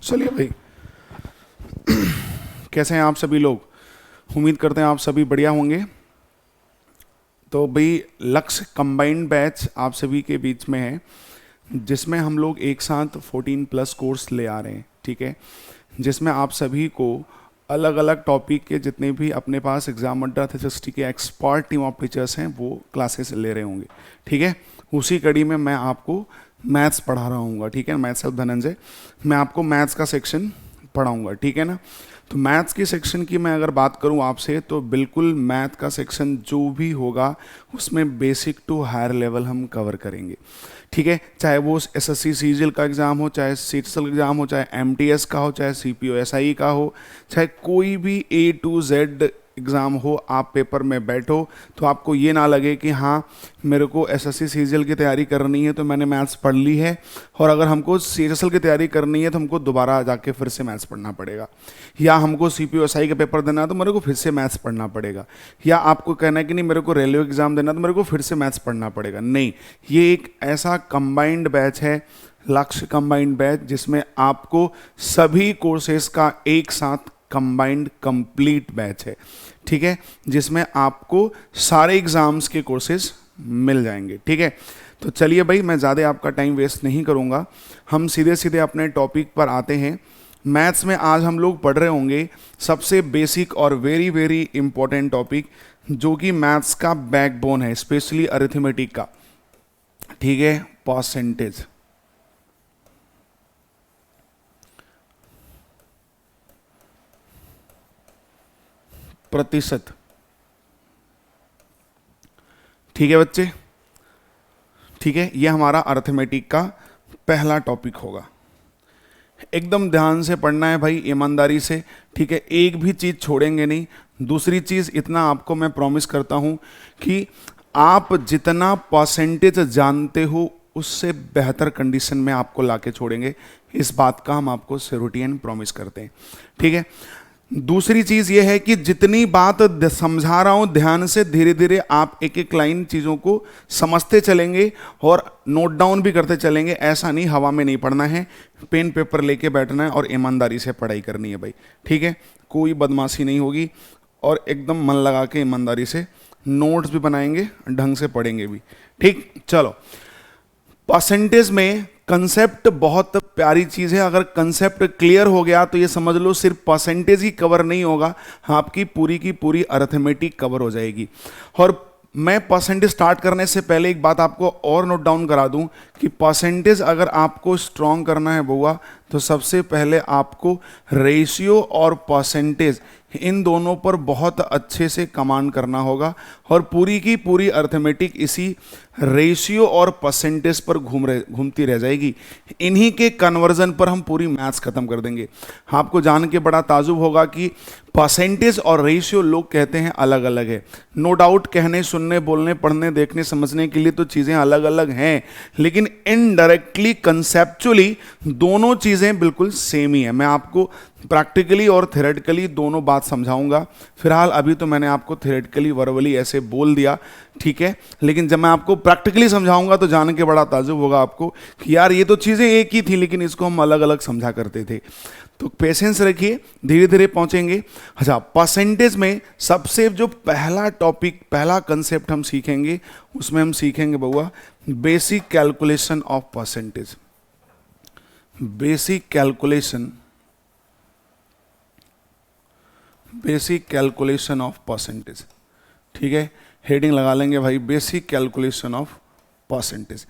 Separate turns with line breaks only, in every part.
चलिए भाई, कैसे हैं आप सभी लोग। उम्मीद करते हैं आप सभी बढ़िया होंगे। तो भाई, लक्ष्य कंबाइंड बैच आप सभी के बीच में है, जिसमें हम लोग एक साथ 14 प्लस कोर्स ले आ रहे हैं। ठीक है, जिसमें आप सभी को अलग अलग टॉपिक के जितने भी अपने पास एग्जाम अड्डा 360 के एक्सपर्ट टीम ऑफ टीचर्स हैं वो क्लासेस ले रहे होंगे। ठीक है, उसी कड़ी में मैं आपको मैथ्स पढ़ा रहा हूँ। ठीक है, मैथ्स ऑफ धनंजय, मैं आपको मैथ्स का सेक्शन पढ़ाऊँगा। ठीक है ना। तो मैथ्स की सेक्शन की मैं अगर बात करूं आपसे, तो बिल्कुल मैथ का सेक्शन जो भी होगा उसमें बेसिक टू हायर लेवल हम कवर करेंगे। ठीक है, चाहे वो एसएससी सीजीएल का एग्ज़ाम हो, चाहे सीटीएसएल का एग्ज़ाम हो, चाहे एमटीएस का हो, चाहे सीपीओ एसआई का हो, चाहे कोई भी ए टू जेड एग्ज़ाम हो, आप पेपर में बैठो तो आपको ये ना लगे कि हाँ मेरे को एसएससी सीजीएल की तैयारी करनी है तो मैंने मैथ्स पढ़ ली है, और अगर हमको सीटीएसएल की तैयारी करनी है तो हमको दोबारा जाके फिर से मैथ्स पढ़ना पड़ेगा, या हमको सीपीओ एसआई का पेपर देना है तो मेरे को फिर से मैथ्स पढ़ना पड़ेगा, या आपको कहना है कि नहीं मेरे को रेलवे एग्ज़ाम देना है तो मेरे को फिर से मैथ्स पढ़ना पड़ेगा। नहीं, ये एक ऐसा कंबाइंड बैच है, लक्ष्य कंबाइंड बैच, जिसमें आपको सभी कोर्सेज का एक साथ कंबाइंड कंप्लीट बैच है। ठीक है, जिसमें आपको सारे एग्जाम्स के कोर्सेज मिल जाएंगे। ठीक है, तो चलिए भाई, मैं ज़्यादा आपका टाइम वेस्ट नहीं करूँगा, हम सीधे सीधे अपने टॉपिक पर आते हैं। मैथ्स में आज हम लोग पढ़ रहे होंगे सबसे बेसिक और वेरी वेरी इंपॉर्टेंट टॉपिक, जो कि मैथ्स का बैकबोन है, स्पेशली अरिथमेटिक का। ठीक है, परसेंटेज। प्रतिशत। ठीक है बच्चे, ठीक है, ये हमारा अरिथमेटिक का पहला टॉपिक होगा। एकदम ध्यान से पढ़ना है भाई, ईमानदारी से। ठीक है, एक भी चीज़ छोड़ेंगे नहीं। दूसरी चीज़, इतना आपको मैं प्रॉमिस करता हूँ कि आप जितना परसेंटेज जानते हो उससे बेहतर कंडीशन में आपको लाके छोड़ेंगे, इस बात का हम आपको श्योरिटी एंड प्रॉमिस करते हैं। ठीक है, दूसरी चीज यह है कि जितनी बात समझा रहा हूं ध्यान से, धीरे धीरे आप एक एक लाइन चीजों को समझते चलेंगे और नोट डाउन भी करते चलेंगे। ऐसा नहीं हवा में नहीं पढ़ना है, पेन पेपर लेके बैठना है और ईमानदारी से पढ़ाई करनी है भाई। ठीक है, कोई बदमाशी नहीं होगी और एकदम मन लगा के ईमानदारी से नोट्स भी बनाएंगे, ढंग से पढ़ेंगे भी। ठीक, चलो। परसेंटेज में कंसेप्ट बहुत प्यारी चीज़ है। अगर कंसेप्ट क्लियर हो गया तो ये समझ लो सिर्फ परसेंटेज ही कवर नहीं होगा, आपकी पूरी की पूरी अरिथमेटिक कवर हो जाएगी। और मैं परसेंटेज स्टार्ट करने से पहले एक बात आपको और नोट डाउन करा दूं कि परसेंटेज अगर आपको स्ट्रॉन्ग करना है बुआ, तो सबसे पहले आपको रेशियो और परसेंटेज इन दोनों पर बहुत अच्छे से कमांड करना होगा, और पूरी की पूरी अरिथमेटिक इसी रेशियो और परसेंटेज पर घूमती रह जाएगी। इन्हीं के कन्वर्जन पर हम पूरी मैथ्स खत्म कर देंगे। आपको जान के बड़ा ताजुब होगा कि परसेंटेज और रेशियो लोग कहते हैं अलग अलग है। नो डाउट, कहने सुनने बोलने पढ़ने देखने समझने के लिए तो चीज़ें अलग अलग हैं, लेकिन इनडायरेक्टली कंसेप्चुअली दोनों चीज़ें बिल्कुल सेम ही है। मैं आपको प्रैक्टिकली और थ्योरेटिकली दोनों बात समझाऊंगा। फिलहाल अभी तो मैंने आपको थ्योरेटिकली वर्बली ऐसे बोल दिया, ठीक है, लेकिन जब मैं आपको प्रैक्टिकली समझाऊंगा तो जान के बड़ा ताजुब होगा आपको कि यार ये तो चीज़ें एक ही थी लेकिन इसको हम अलग अलग समझा करते थे। तो पेशेंस रखिए, धीरे धीरे पहुंचेंगे। अच्छा, परसेंटेज में सबसे जो पहला टॉपिक, पहला कंसेप्ट हम सीखेंगे, उसमें हम सीखेंगे बउआ basic calculation of percentage. Basic calculation of percentage. ठीक है, हेडिंग लगा लेंगे भाई, बेसिक कैलकुलेशन ऑफ परसेंटेज।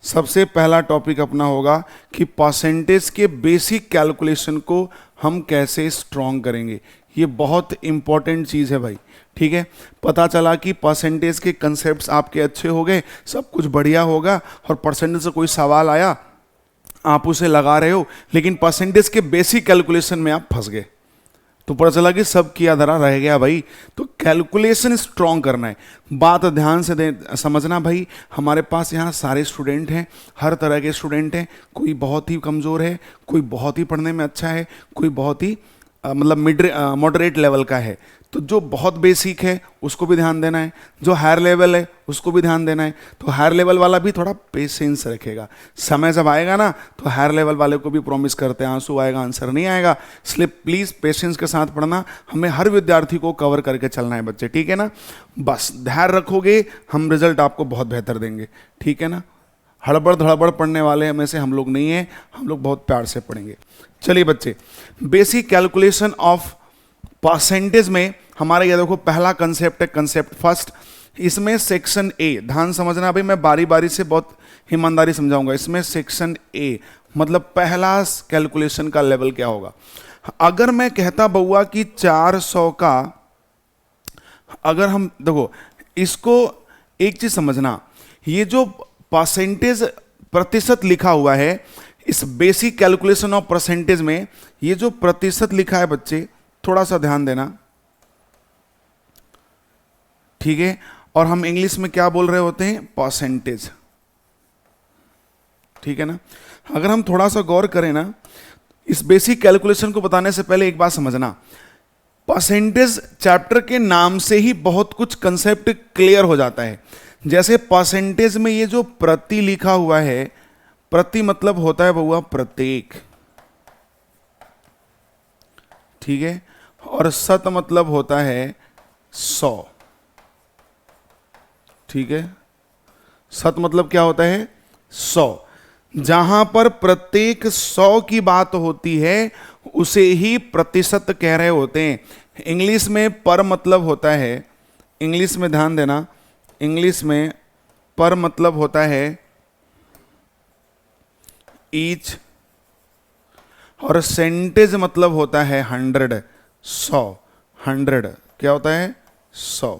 सबसे पहला टॉपिक अपना होगा कि परसेंटेज के बेसिक कैलकुलेशन को हम कैसे स्ट्रॉन्ग करेंगे। ये बहुत इंपॉर्टेंट चीज़ है भाई। ठीक है, पता चला कि परसेंटेज के कंसेप्ट्स आपके अच्छे हो गए, सब कुछ बढ़िया होगा, और परसेंटेज से कोई सवाल आया आप उसे लगा रहे हो, लेकिन परसेंटेज के बेसिक कैलकुलेशन में आप फंस गए, तो पता चला कि सब किया धरा रह गया भाई। तो कैलकुलेशन स्ट्रॉन्ग करना है। बात ध्यान से समझना भाई, हमारे पास यहाँ सारे स्टूडेंट हैं, हर तरह के स्टूडेंट हैं। कोई बहुत ही कमज़ोर है, कोई बहुत ही पढ़ने में अच्छा है, कोई बहुत ही मतलब मॉडरेट लेवल का है, तो जो बहुत बेसिक है उसको भी ध्यान देना है, जो हायर लेवल है उसको भी ध्यान देना है। तो हायर लेवल वाला भी थोड़ा पेशेंस रखेगा, समय जब आएगा ना तो हायर लेवल वाले को भी प्रॉमिस करते हैं आंसू आएगा, आंसर नहीं आएगा, इसलिए प्लीज़ पेशेंस के साथ पढ़ना, हमें हर विद्यार्थी को कवर करके चलना है बच्चे, ठीक है ना। बस ध्यान रखोगे हम रिजल्ट आपको बहुत बेहतर देंगे, ठीक है ना। हड़बड़ धड़बड़ पढ़ने वाले में से हम लोग नहीं हैं, हम लोग बहुत प्यार से पढ़ेंगे। चलिए बच्चे, बेसिक कैलकुलेशन ऑफ परसेंटेज में हमारा ये देखो पहला कंसेप्ट है, कंसेप्ट फर्स्ट। इसमें सेक्शन ए, ध्यान समझना भाई, मैं बारी बारी से बहुत ईमानदारी समझाऊंगा। इसमें सेक्शन ए मतलब पहला कैलकुलेशन का लेवल क्या होगा। अगर मैं कहता बउआ कि 400 का, अगर हम देखो इसको एक चीज समझना, ये जो परसेंटेज प्रतिशत लिखा हुआ है इस बेसिक कैलकुलेशन ऑफ परसेंटेज में, ये जो प्रतिशत लिखा है बच्चे थोड़ा सा ध्यान देना, ठीक है। और हम इंग्लिश में क्या बोल रहे होते हैं, परसेंटेज, ठीक है ना। अगर हम थोड़ा सा गौर करें ना, इस बेसिक कैलकुलेशन को बताने से पहले एक बात समझना, परसेंटेज चैप्टर के नाम से ही बहुत कुछ कंसेप्ट क्लियर हो जाता है। जैसे परसेंटेज में ये जो प्रति लिखा हुआ है, प्रति मतलब होता है बउआ प्रत्येक, ठीक है, और शत मतलब होता है 100, ठीक है। शत मतलब क्या होता है, 100। जहां पर प्रत्येक 100 की बात होती है उसे ही प्रतिशत कह रहे होते हैं। इंग्लिश में पर मतलब होता है, इंग्लिश में ध्यान देना, इंग्लिश में पर मतलब होता है ईच, और सेंटेज मतलब होता है 100, 100, 100 क्या होता है 100।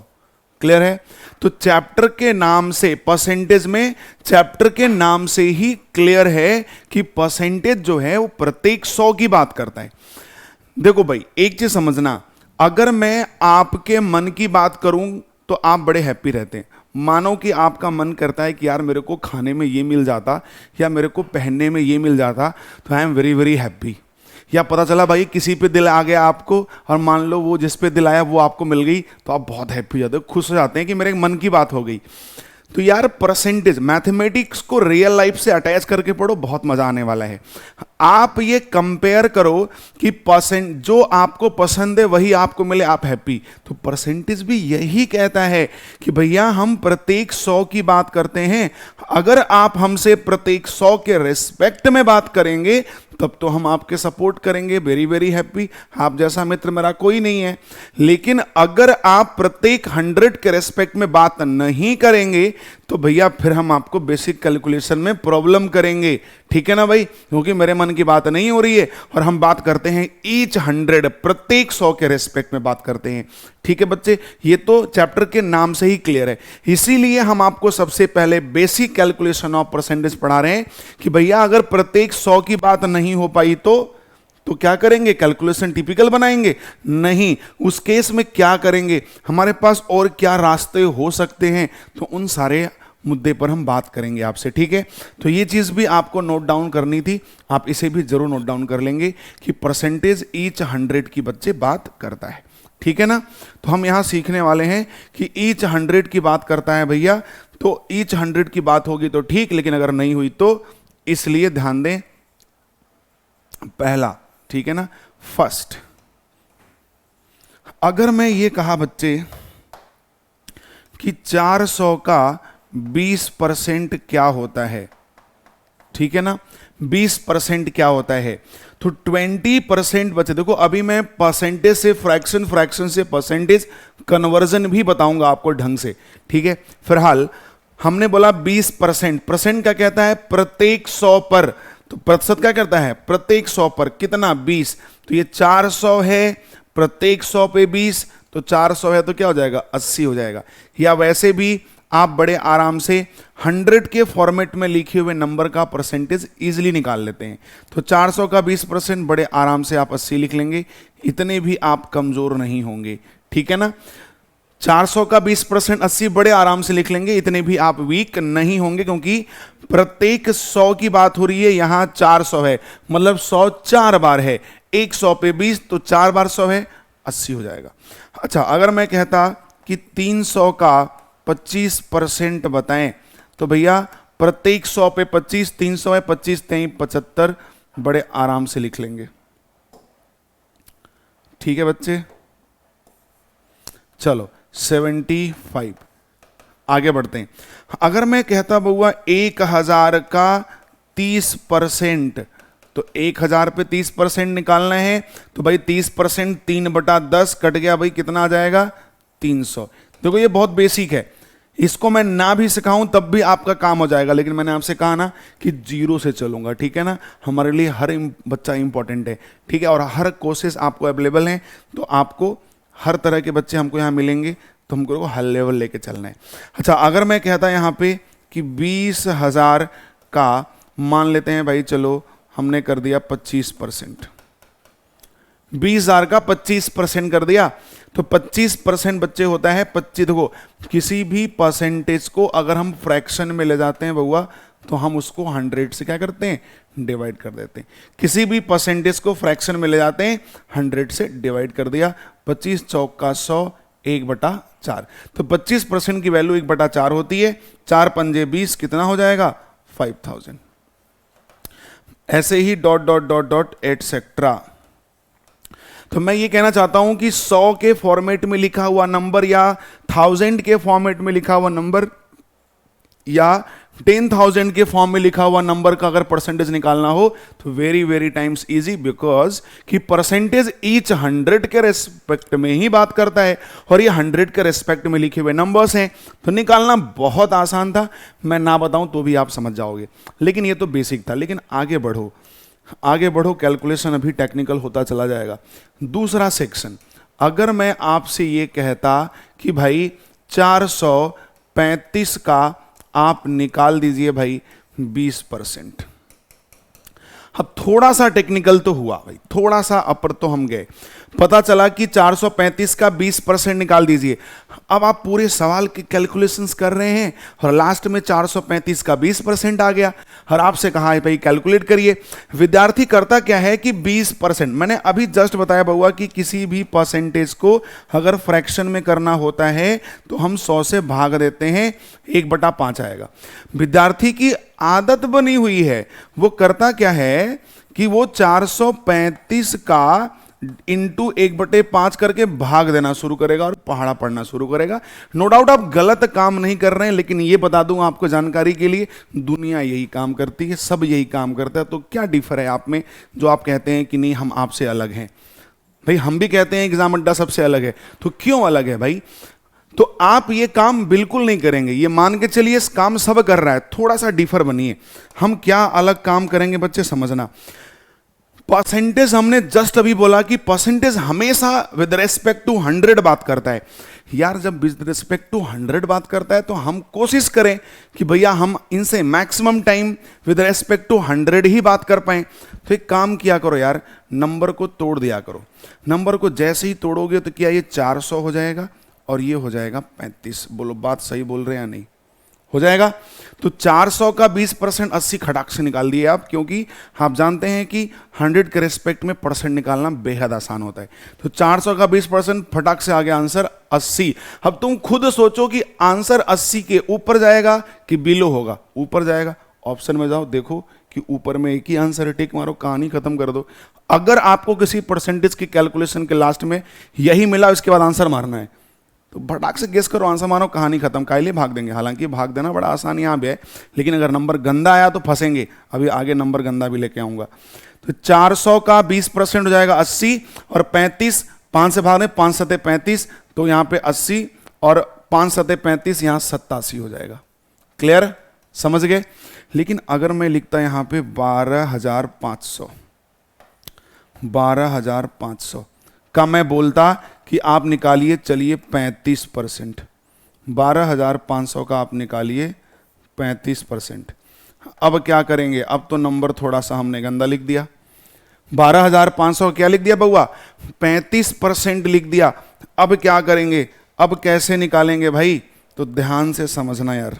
क्लियर है। तो चैप्टर के नाम से, परसेंटेज में चैप्टर के नाम से ही क्लियर है कि परसेंटेज जो है वो प्रत्येक 100 की बात करता है। देखो भाई एक चीज समझना, अगर मैं आपके मन की बात करूं तो आप बड़े हैप्पी रहते हैं। मानो कि आपका मन करता है कि यार मेरे को खाने में ये मिल जाता या मेरे को पहनने में ये मिल जाता, तो I am very very happy. या पता चला भाई किसी पे दिल आ गया आपको, और मान लो वो जिस पे दिल आया वो आपको मिल गई, तो आप बहुत हैप्पी हो जाते हो, खुश हो जाते हैं कि मेरे मन की बात हो गई। तो यार परसेंटेज, मैथमेटिक्स को रियल लाइफ से अटैच करके पढ़ो, बहुत मजा आने वाला है। आप ये कंपेयर करो कि परसेंट जो आपको पसंद है वही आपको मिले, आप हैप्पी। तो परसेंटेज भी यही कहता है कि भैया हम प्रत्येक 100 की बात करते हैं, अगर आप हमसे प्रत्येक 100 के रिस्पेक्ट में बात करेंगे तब तो हम आपके सपोर्ट करेंगे, वेरी वेरी हैप्पी, आप जैसा मित्र मेरा कोई नहीं है। लेकिन अगर आप प्रत्येक 100 के रेस्पेक्ट में बात नहीं करेंगे तो भैया फिर हम आपको बेसिक कैलकुलेशन में प्रॉब्लम करेंगे, ठीक है ना भाई, क्योंकि मेरे मन की बात नहीं हो रही है और हम बात करते हैं ईच 100, प्रत्येक 100 के रेस्पेक्ट में बात करते हैं, ठीक है बच्चे। ये तो चैप्टर के नाम से ही क्लियर है, इसीलिए हम आपको सबसे पहले बेसिक कैलकुलेशन ऑफ परसेंटेज पढ़ा रहे हैं कि भैया अगर प्रत्येक 100 की बात नहीं हो पाई तो क्या करेंगे, कैलकुलेशन टिपिकल बनाएंगे? नहीं, उस केस में क्या करेंगे, हमारे पास और क्या रास्ते हो सकते हैं, तो उन सारे मुद्दे पर हम बात करेंगे आपसे, ठीक है। तो ये चीज़ भी आपको नोट डाउन करनी थी, आप इसे भी जरूर नोट डाउन कर लेंगे कि परसेंटेज ईच 100 की बच्चे बात करता है, ठीक है ना। तो हम यहाँ सीखने वाले हैं कि ईच 100 की बात करता है भैया, तो ईच 100 की बात होगी तो ठीक, लेकिन अगर नहीं हुई तो, इसलिए ध्यान दें पहला, ठीक है ना, फर्स्ट। अगर मैं ये कहा बच्चे कि 400 का 20% क्या होता है, ठीक है ना, 20% क्या होता है, तो 20% बच्चे देखो, अभी मैं परसेंटेज से फ्रैक्शन, फ्रैक्शन से परसेंटेज कन्वर्जन भी बताऊंगा आपको ढंग से, ठीक है। फिलहाल हमने बोला 20%, परसेंट क्या कहता है, प्रत्येक 100 पर, तो प्रतिशत क्या करता है, प्रत्येक 100 पर कितना, 20। तो ये 400 है, प्रत्येक 100 पे 20, तो 400 है तो क्या हो जाएगा, 80 हो जाएगा। या वैसे भी आप बड़े आराम से 100 के फॉर्मेट में लिखे हुए नंबर का परसेंटेज इजीली निकाल लेते हैं। तो 400 का 20% बड़े आराम से आप 80 लिख लेंगे, इतने भी आप कमजोर नहीं होंगे, ठीक है ना। 400 का 20% 80 बड़े आराम से लिख लेंगे, इतने भी आप वीक नहीं होंगे, क्योंकि प्रत्येक 100 की बात हो रही है, यहां 400 है, मतलब 100 4 बार है, 100 पे 20 तो 4 बार 100 है, 80 हो जाएगा। अच्छा, अगर मैं कहता कि 300 का 25% बताएं, तो भैया प्रत्येक 100 पे 25, 300 है, 25 3 75, बड़े आराम से लिख लेंगे। ठीक है बच्चे, चलो 75 आगे बढ़ते हैं। अगर मैं कहता बउआ 1000 का 30%, तो 1000 पे 30% निकालना है, तो भाई 30% 3/10 कट गया, भाई कितना आ जाएगा 300। देखो ये बहुत बेसिक है, इसको मैं ना भी सिखाऊं तब भी आपका काम हो जाएगा, लेकिन मैंने आपसे कहा ना कि 0 से चलूंगा, ठीक है ना। हमारे लिए हर बच्चा इंपॉर्टेंट है, ठीक है, और हर कोर्सेस आपको अवेलेबल हैं, तो आपको हर तरह के बच्चे हमको यहाँ मिलेंगे, तो हमको हर लेवल लेके चलना है। अच्छा, अगर मैं कहता यहाँ पे कि 20,000 का मान लेते हैं भाई, चलो हमने कर दिया 25%, 20,000 का 25% कर दिया, तो 25% बच्चे होता है 25। देखो किसी भी परसेंटेज को अगर हम फ्रैक्शन में ले जाते हैं बउआ, तो हम उसको 100 से क्या करते हैं, डिवाइड कर देते हैं। किसी भी परसेंटेज को फ्रैक्शन में ले जाते हैं, 100 से डिवाइड कर दिया, 25 चौका 100, 1/4, तो 25% की वैल्यू 1/4 होती है, 4 पंजे 20, कितना हो जाएगा 5000। ऐसे ही dot dot dot dot etcetera. तो मैं ये कहना चाहता हूं कि 100 के फॉर्मेट में लिखा हुआ नंबर, या 1000 के फॉर्मेट में लिखा हुआ नंबर, या 10,000 के फॉर्म में लिखा हुआ नंबर का अगर परसेंटेज निकालना हो, तो very very times easy, because कि परसेंटेज ईच 100 के रेस्पेक्ट में ही बात करता है, और ये 100 के रेस्पेक्ट में लिखे हुए नंबर्स हैं, तो निकालना बहुत आसान था। मैं ना बताऊं तो भी आप समझ जाओगे, लेकिन ये तो बेसिक था। लेकिन आगे बढ़ो, आगे बढ़ो, कैलकुलेशन अभी टेक्निकल होता चला जाएगा। दूसरा सेक्शन, अगर मैं आपसे ये कहता कि भाई 435 का आप निकाल दीजिए भाई 20%। अब थोड़ा सा टेक्निकल तो हुआ भाई, थोड़ा सा अपर तो हम गए, पता चला कि 435 का 20% निकाल दीजिए। अब आप पूरे सवाल की कैलकुलेशंस कर रहे हैं और लास्ट में 435 का 20% आ गया, और आपसे कहा है भाई कैलकुलेट करिए। विद्यार्थी करता क्या है कि 20%, मैंने अभी जस्ट बताया बउआ कि किसी भी परसेंटेज को अगर फ्रैक्शन में करना होता है तो हम 100 से भाग देते हैं, 1/5 आएगा। विद्यार्थी की आदत बनी हुई है, वो करता क्या है कि वो 435 का इंटू 1/5 करके भाग देना शुरू करेगा और पहाड़ा पढ़ना शुरू करेगा। नो डाउट आप गलत काम नहीं कर रहे हैं, लेकिन ये बता दूं आपको जानकारी के लिए, दुनिया यही काम करती है, सब यही काम करता है। तो क्या डिफर है आप में जो आप कहते हैं कि नहीं हम आपसे अलग हैं? भाई हम भी कहते हैं एग्जाम अड्डा सबसे अलग है, तो क्यों अलग है भाई? तो आप ये काम बिल्कुल नहीं करेंगे, ये मान के चलिए इस काम सब कर रहा है, थोड़ा सा डिफर बनिए। हम क्या अलग काम करेंगे बच्चे, समझना। परसेंटेज हमने जस्ट अभी बोला कि परसेंटेज हमेशा विद रिस्पेक्ट टू 100 बात करता है। यार जब विद रिस्पेक्ट टू 100 बात करता है तो हम कोशिश करें कि भैया हम इनसे maximum time with respect to 100 ही बात कर पाएं। तो एक काम किया करो यार, नंबर को तोड़ दिया करो। नंबर को जैसे ही तोड़ोगे तो क्या ये 400 हो जाएगा और ये हो जाएगा 35। बोलो बात सही बोल रहे हैं या नहीं? हो जाएगा। तो 400 का 20% 80 खटाक से निकाल दिए आप, क्योंकि आप जानते हैं कि 100 के रेस्पेक्ट में परसेंट निकालना बेहद आसान होता है। तो 400 का 20% फटाक से आ गया आंसर 80। अब तुम खुद सोचो कि आंसर 80 के ऊपर जाएगा कि बिलो होगा? ऊपर जाएगा। ऑप्शन में जाओ, देखो कि ऊपर में एक ही आंसर है, टिक मारो, कहानी खत्म कर दो। अगर आपको किसी परसेंटेज की कैलकुलेशन के लास्ट में यही मिला, इसके बाद आंसर मारना है, तो फटाक से गेस करो, आंसर मानो, कहानी खत्म। कायले भाग देंगे। हालांकि भाग देना बड़ा आसान यहाँ भी है, लेकिन अगर नंबर गंदा आया तो फंसेंगे। अभी आगे नंबर गंदा भी लेके आऊंगा। तो 400 का 20% हो जाएगा 80, और 35 5 से भाग दें, 5 सते 35, तो यहाँ पे 80 और 5 सते 35, यहाँ 87 हो जाएगा। क्लियर? समझ गए? लेकिन अगर मैं लिखता यहाँ पे 12,500 का मैं बोलता कि आप निकालिए चलिए 35%, 12,500 का आप निकालिए 35%। अब क्या करेंगे? अब तो नंबर थोड़ा सा हमने गंदा लिख दिया। 12,500 क्या लिख दिया बउआ? 35% लिख दिया। अब क्या करेंगे? अब कैसे निकालेंगे भाई, तो ध्यान से समझना यार।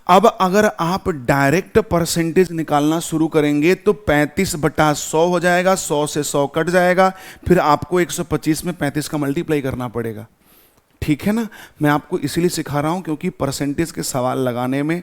अब अगर आप डायरेक्ट परसेंटेज निकालना शुरू करेंगे तो 35/100 हो जाएगा, 100 से 100 कट जाएगा, फिर आपको 125 में 35 का मल्टीप्लाई करना पड़ेगा। ठीक है ना, मैं आपको इसीलिए सिखा रहा हूं क्योंकि परसेंटेज के सवाल लगाने में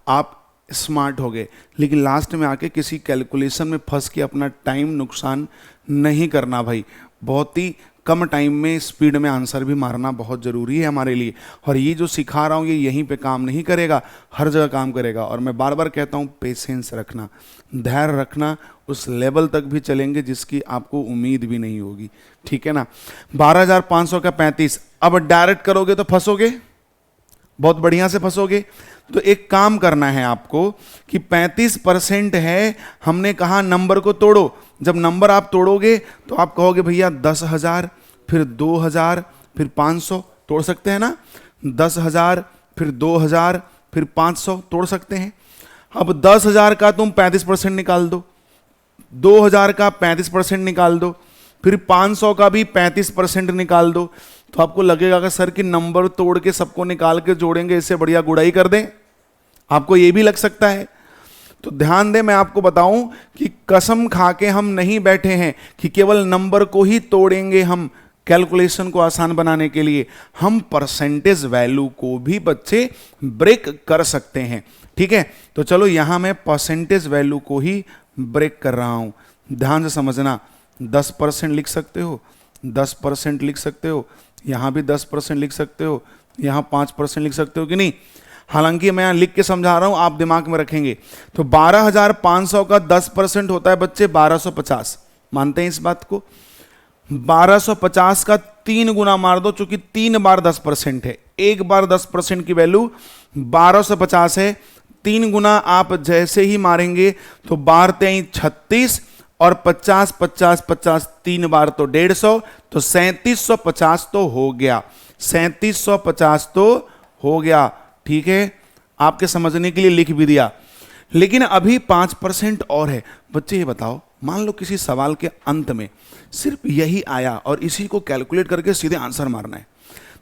आप स्मार्ट हो गए, लेकिन लास्ट में आके किसी कैलकुलेशन में फंस के अपना टाइम नुकसान नहीं करना भाई। बहुत ही कम टाइम में स्पीड में आंसर भी मारना बहुत ज़रूरी है हमारे लिए। और ये जो सिखा रहा हूँ ये यहीं पे काम नहीं करेगा, हर जगह काम करेगा। और मैं बार बार कहता हूँ पेशेंस रखना, धैर्य रखना, उस लेवल तक भी चलेंगे जिसकी आपको उम्मीद भी नहीं होगी। ठीक है ना, 12,500 का 35, अब डायरेक्ट करोगे तो फंसोगे, बहुत बढ़िया से फंसोगे। तो एक काम करना है आपको कि 35% है, हमने कहा नंबर को तोड़ो। जब नंबर आप तोड़ोगे तो आप कहोगे भैया 10,000, फिर 2,000, फिर 500, तोड़ सकते हैं ना। 10,000, फिर 2,000, फिर 500, तोड़ सकते हैं। अब 10,000 का तुम 35% निकाल दो, 2,000 का 35% निकाल दो, फिर 500 का भी 35% निकाल दो। तो आपको लगेगा कि सर कि नंबर तोड़ के सबको निकाल के जोड़ेंगे, इससे बढ़िया गुड़ाई कर दें, आपको ये भी लग सकता है। तो ध्यान दें, मैं आपको बताऊं कि कसम खा के हम नहीं बैठे हैं कि केवल नंबर को ही तोड़ेंगे हम कैलकुलेशन को आसान बनाने के लिए। हम परसेंटेज वैल्यू को भी बच्चे ब्रेक कर सकते हैं। ठीक है, तो चलो यहां मैं परसेंटेज वैल्यू को ही ब्रेक कर रहा हूं, ध्यान से समझना। 10% लिख सकते हो, 10% लिख सकते हो, यहां भी 10% लिख सकते हो, यहां 5% लिख सकते हो कि नहीं। हालांकि मैं यहां लिख के समझा रहा हूं, आप दिमाग में रखेंगे। तो 12,500 का 10% होता है बच्चे 1250, मानते हैं इस बात को। 1250 का 3 गुना मार दो, चूंकि 3 बार 10% है, एक बार 10% की वैल्यू 1250 है। 3 गुना आप जैसे ही मारेंगे तो 12 36 और 50 50 50, 3 बार तो 150, तो 3750 तो हो गया, 3750 तो हो गया। ठीक है, आपके समझने के लिए लिख भी दिया। लेकिन अभी 5% और है। बच्चे ये बताओ, मान लो किसी सवाल के अंत में सिर्फ यही आया और इसी को कैलकुलेट करके सीधे आंसर मारना है,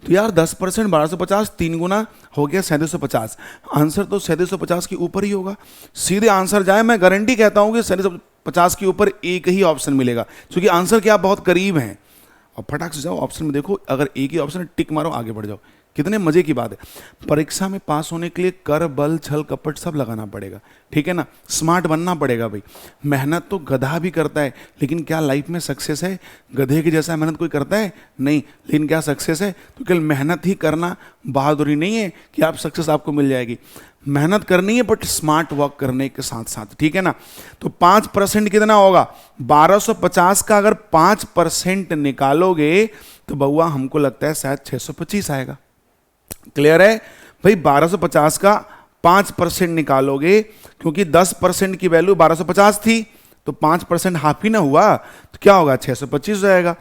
तो यार 10% 1250, 3 गुना हो गया 3750, आंसर तो 3750 के ऊपर ही होगा। सीधे आंसर जाए, मैं गारंटी कहता हूं कि 3750 के ऊपर एक ही ऑप्शन मिलेगा, क्योंकि आंसर के आप बहुत करीब हैं। और फटाक से जाओ ऑप्शन में देखो, अगर एक ही ऑप्शन टिक मारो, आगे बढ़ जाओ। कितने मजे की बात है। परीक्षा में पास होने के लिए कर, बल, छल, कपट सब लगाना पड़ेगा। ठीक है ना, स्मार्ट बनना पड़ेगा भाई। मेहनत तो गधा भी करता है, लेकिन क्या लाइफ में सक्सेस है? गधे की जैसा मेहनत कोई करता है? नहीं। लेकिन क्या सक्सेस है? तो केवल मेहनत ही करना बहादुरी नहीं है कि आप सक्सेस आपको मिल जाएगी। मेहनत करनी है बट स्मार्ट वर्क करने के साथ साथ। ठीक है ना, तो 5% कितना होगा? 1250 का अगर 5% निकालोगे तो बउआ हमको लगता है शायद 625 आएगा। क्लियर है भाई? 1250 का 5% निकालोगे, क्योंकि 10% की वैल्यू 1250 थी, तो 5% हाफ ही ना हुआ, तो क्या होगा? 625 हो जाएगा।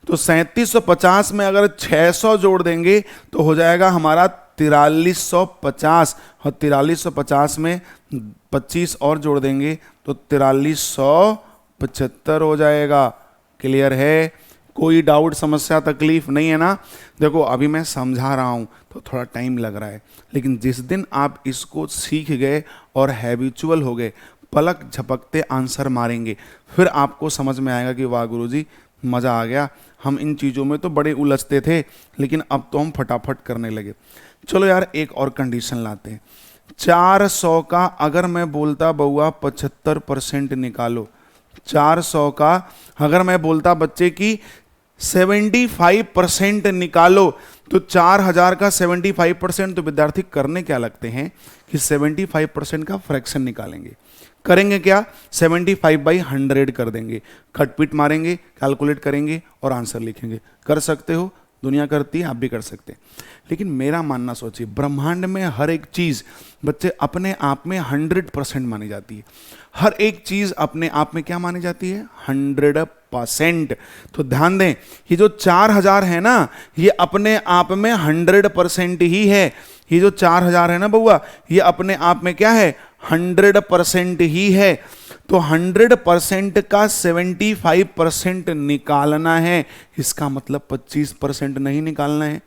तो 3750 में अगर 600 जोड़ देंगे तो हो जाएगा हमारा 4350, और 4350 में 25 और जोड़ देंगे तो 4375 हो जाएगा। क्लियर है? कोई डाउट, समस्या, तकलीफ नहीं है ना? देखो अभी मैं समझा रहा हूं तो थोड़ा टाइम लग रहा है, लेकिन जिस दिन आप इसको सीख गए और हैबिचुअल हो गए, पलक झपकते आंसर मारेंगे, फिर आपको समझ में आएगा कि वाह गुरुजी मज़ा आ गया, हम इन चीज़ों में तो बड़े उलझते थे, लेकिन अब तो हम फटाफट करने लगे। चलो यार एक और कंडीशन लाते हैं। 400 का अगर मैं बोलता बउआ 75% निकालो, 400 का अगर मैं बोलता बच्चे की 75% निकालो, तो 4000 का 75%, तो विद्यार्थी करने क्या लगते हैं कि 75% का फ्रैक्शन निकालेंगे। करेंगे क्या? 75/100 कर देंगे, खटपिट मारेंगे, कैलकुलेट करेंगे और आंसर लिखेंगे। कर सकते हो, दुनिया करती है, आप भी कर सकते हैं। लेकिन मेरा मानना सोचिए, ब्रह्मांड में हर एक चीज़ बच्चे अपने आप में 100% मानी जाती है। हर एक चीज़ अपने आप में क्या मानी जाती है? 100%। तो ध्यान दें, ये जो 4000 है ना, ये अपने आप में 100% ही है। ये जो 4000 है ना बउआ, ये अपने आप में क्या है? 100% ही है, तो 100% का 75% निकालना है, इसका मतलब 25% नहीं निकालना है।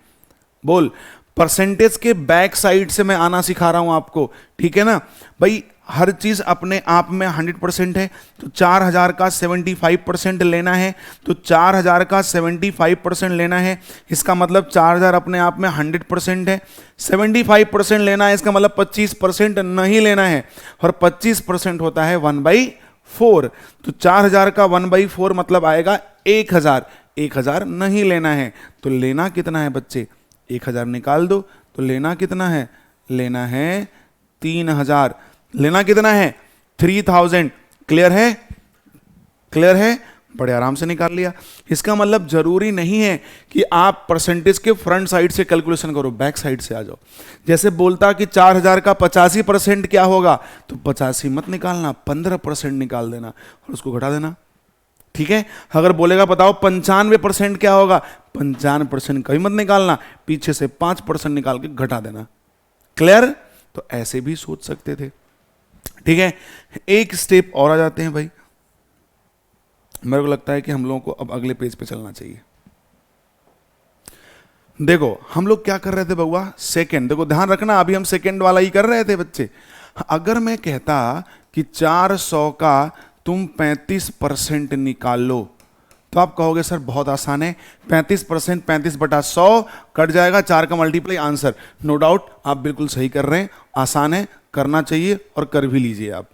बोल, परसेंटेज के बैक साइड से मैं आना सिखा रहा हूं आपको, ठीक है ना भाई। हर चीज अपने आप में 100% है, तो 4000 का 75% लेना है, तो 4000 का 75% लेना है, इसका मतलब 4000 अपने आप में 100% है। 75% लेना है, इसका मतलब 25% नहीं लेना है, और 25% होता है 1/4। तो 4000 का 1/4 मतलब आएगा 1000। 1000 नहीं लेना है, तो लेना कितना है बच्चे? 1000 निकाल दो, तो लेना कितना है? लेना है 3000। लेना कितना है? 3000। क्लियर है? क्लियर है? बड़े आराम से निकाल लिया। इसका मतलब जरूरी नहीं है कि आप परसेंटेज के फ्रंट साइड से कैलकुलेशन करो, बैक साइड से आ जाओ। जैसे बोलता कि 4000 का 85% क्या होगा, तो 85 मत निकालना, 15% निकाल देना और उसको घटा देना, ठीक है। अगर बोलेगा बताओ 95% क्या होगा, 95% कभी मत निकालना, पीछे से 5% निकाल के घटा देना। क्लियर? तो ऐसे भी सोच सकते थे, ठीक है। एक स्टेप और आ जाते हैं भाई, मेरे को लगता है कि हम लोगों को अब अगले पेज पे चलना चाहिए। देखो हम लोग क्या कर रहे थे बउआ, सेकंड, देखो ध्यान रखना, अभी हम सेकंड वाला ही कर रहे थे बच्चे। अगर मैं कहता कि 400 का तुम 35% निकाल लो, तो आप कहोगे सर बहुत आसान है, 35%, 35/100 कट जाएगा, 4 का मल्टीप्लाई, आंसर। नो डाउट आप बिल्कुल सही कर रहे हैं, आसान है, करना चाहिए और कर भी लीजिए आप।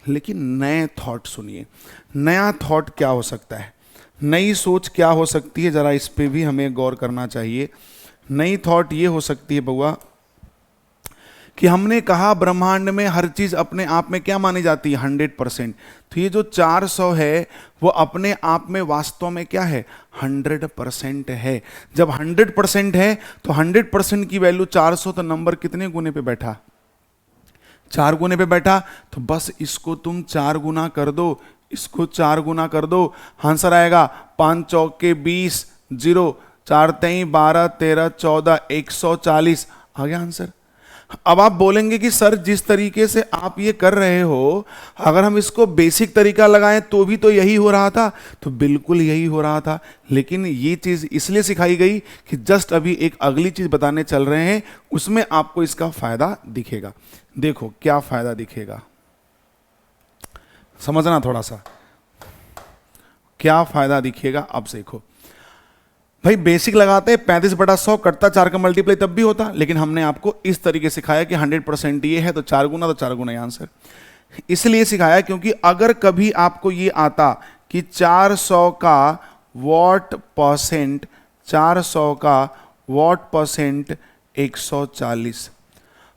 लेकिन नए थॉट सुनिए, नया थॉट क्या हो सकता है, नई सोच क्या हो सकती है, जरा इस पे भी हमें गौर करना चाहिए। नई थॉट ये हो सकती है बउआ कि हमने कहा ब्रह्मांड में हर चीज अपने आप में क्या मानी जाती है, 100%। तो ये जो 400 है वो अपने आप में वास्तव में क्या है, 100% है। जब 100% है तो 100% की वैल्यू 400, तो नंबर कितने गुने पे बैठा, 4 गुने पे बैठा। तो बस इसको तुम 4 गुना कर दो, इसको 4 गुना कर दो, आंसर आएगा 5 चौके 20, 0 4 3 12 13 14 140 आ गया आंसर। अब आप बोलेंगे कि सर जिस तरीके से आप ये कर रहे हो, अगर हम इसको बेसिक तरीका लगाएं तो भी तो यही हो रहा था, तो बिल्कुल यही हो रहा था। लेकिन ये चीज इसलिए सिखाई गई कि जस्ट अभी एक अगली चीज बताने चल रहे हैं, उसमें आपको इसका फायदा दिखेगा। देखो क्या फायदा दिखेगा, समझना थोड़ा सा, क्या फायदा दिखेगा। अब देखो भाई, बेसिक लगाते 35/100 कटता 4 का मल्टीप्लाई तब भी होता, लेकिन हमने आपको इस तरीके सिखाया कि 100% ये है तो 4 गुना, तो 4 गुना आंसर। इसलिए सिखाया क्योंकि अगर कभी आपको ये आता कि 400 का वॉट परसेंट, 400 का वॉट परसेंट 140,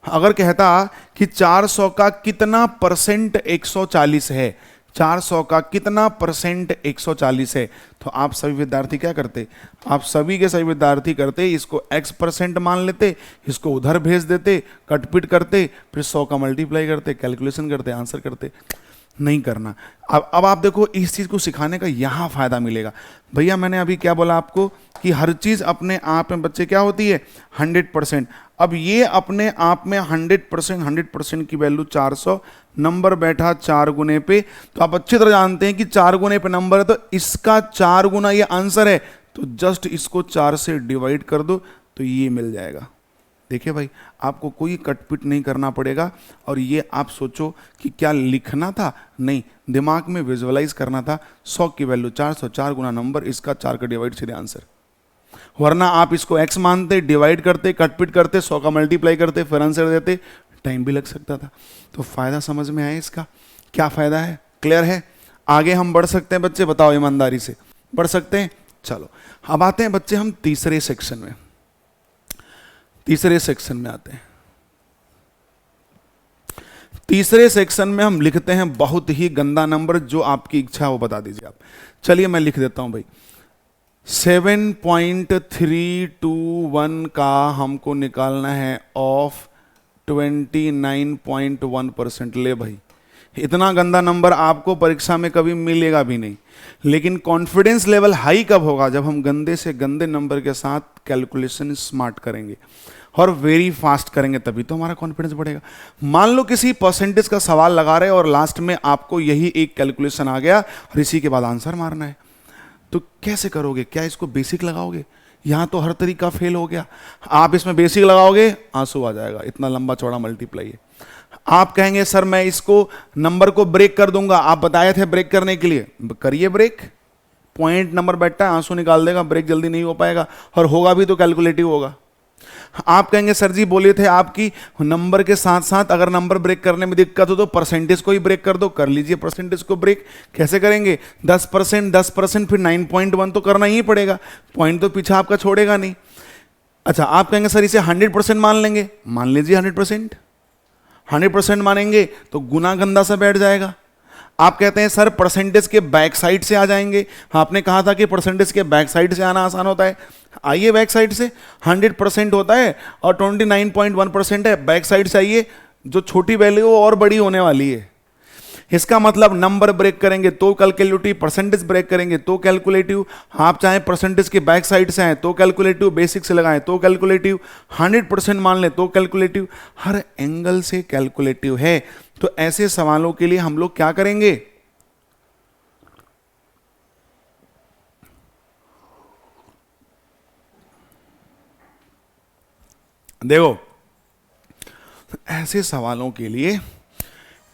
अगर कहता कि 400 का कितना परसेंट 140 है, 400 का कितना परसेंट 140 है, तो आप सभी विद्यार्थी क्या करते, आप सभी के सभी विद्यार्थी करते इसको x% मान लेते, इसको उधर भेज देते, कटपिट करते, फिर 100 का मल्टीप्लाई करते, कैलकुलेशन करते, आंसर करते। नहीं करना। अब आप देखो इस चीज को सिखाने का यहां फायदा मिलेगा। भैया मैंने अभी क्या बोला आपको कि हर चीज अपने आप में बच्चे क्या होती है, 100%। अब ये अपने आप में 100% की वैल्यू 400, नंबर बैठा 4 गुने पे, तो आप अच्छी तरह जानते हैं कि 4 गुने पे नंबर है, तो इसका 4 गुना ये आंसर है, तो जस्ट इसको 4 से डिवाइड कर दो तो ये मिल जाएगा। देखिए भाई, आपको कोई कटपिट नहीं करना पड़ेगा, और ये आप सोचो कि क्या लिखना था, नहीं, दिमाग में विजुअलाइज करना था। 100 की वैल्यू 400, 4 गुना नंबर, इसका 4 का डिवाइड, सीधे आंसर। वरना आप इसको x मानते, डिवाइड करते, कटपिट करते, 100 का मल्टीप्लाई करते, फिर आंसर देते, टाइम भी लग सकता था। तो फायदा समझ में आया इसका, क्या फायदा है, क्लियर है। आगे हम बढ़ सकते हैं बच्चे, बताओ ईमानदारी से बढ़ सकते हैं। चलो अब आते हैं बच्चे हम तीसरे सेक्शन में, तीसरे सेक्शन में आते हैं। तीसरे सेक्शन में हम लिखते हैं बहुत ही गंदा नंबर, जो आपकी इच्छा वो बता दीजिए आप। चलिए मैं लिख देता हूं भाई, 7.321 का हमको निकालना है ऑफ 29.1%। ले भाई, इतना गंदा नंबर आपको परीक्षा में कभी मिलेगा भी नहीं। लेकिन कॉन्फिडेंस लेवल हाई कब होगा, जब हम गंदे से गंदे नंबर के साथ कैलकुलेशन स्मार्ट करेंगे। और वेरी फास्ट करेंगे तभी तो हमारा कॉन्फिडेंस बढ़ेगा। मान लो किसी परसेंटेज का सवाल लगा रहे और लास्ट में आपको यही एक कैलकुलेशन आ गया और इसी के बाद आंसर मारना है, तो कैसे करोगे? क्या इसको बेसिक लगाओगे? यहां तो हर तरीका फेल हो गया। आप इसमें बेसिक लगाओगे, आंसू आ जाएगा, इतना लंबा चौड़ा मल्टीप्लाई है। आप कहेंगे सर मैं इसको नंबर को ब्रेक कर दूंगा, आप बताए थे ब्रेक करने के लिए, करिए ब्रेक, पॉइंट नंबर बैठता है, आंसू निकाल देगा, ब्रेक जल्दी नहीं हो पाएगा, और होगा भी तो कैलकुलेटिव होगा। आप कहेंगे सर जी बोले थे आपकी नंबर के साथ साथ अगर नंबर ब्रेक करने में दिक्कत हो तो परसेंटेज को ही ब्रेक कर दो, कर लीजिए परसेंटेज को ब्रेक। कैसे करेंगे? 10%, 10%, फिर 9.1 तो करना ही पड़ेगा, पॉइंट तो पीछे आपका छोड़ेगा नहीं। अच्छा, आप कहेंगे सर इसे 100% मान लेंगे, मान लीजिए 100%। 100% मानेंगे तो गुना गंदा सा बैठ जाएगा। आप कहते हैं सर परसेंटेज के बैक साइड से आ जाएंगे, आपने कहा था कि परसेंटेज के बैक साइड से आना आसान होता है, आइए बैक साइड से। 100% होता है और 29.1% है, बैक साइड से आइए, जो छोटी वैल्यू वो और बड़ी होने वाली है। इसका मतलब नंबर ब्रेक करेंगे तो कैलकुलेटिव, परसेंटेज ब्रेक करेंगे तो कैलकुलेटिव। आप चाहे परसेंटेज के बैक साइड से आए तो कैलकुलेटिव, बेसिक से लगाएं तो कैलकुलेटिव, 100% मान लें तो कैलकुलेटिव, हर एंगल से कैलकुलेटिव है। तो ऐसे सवालों के लिए हम लोग क्या करेंगे? देखो, ऐसे सवालों के लिए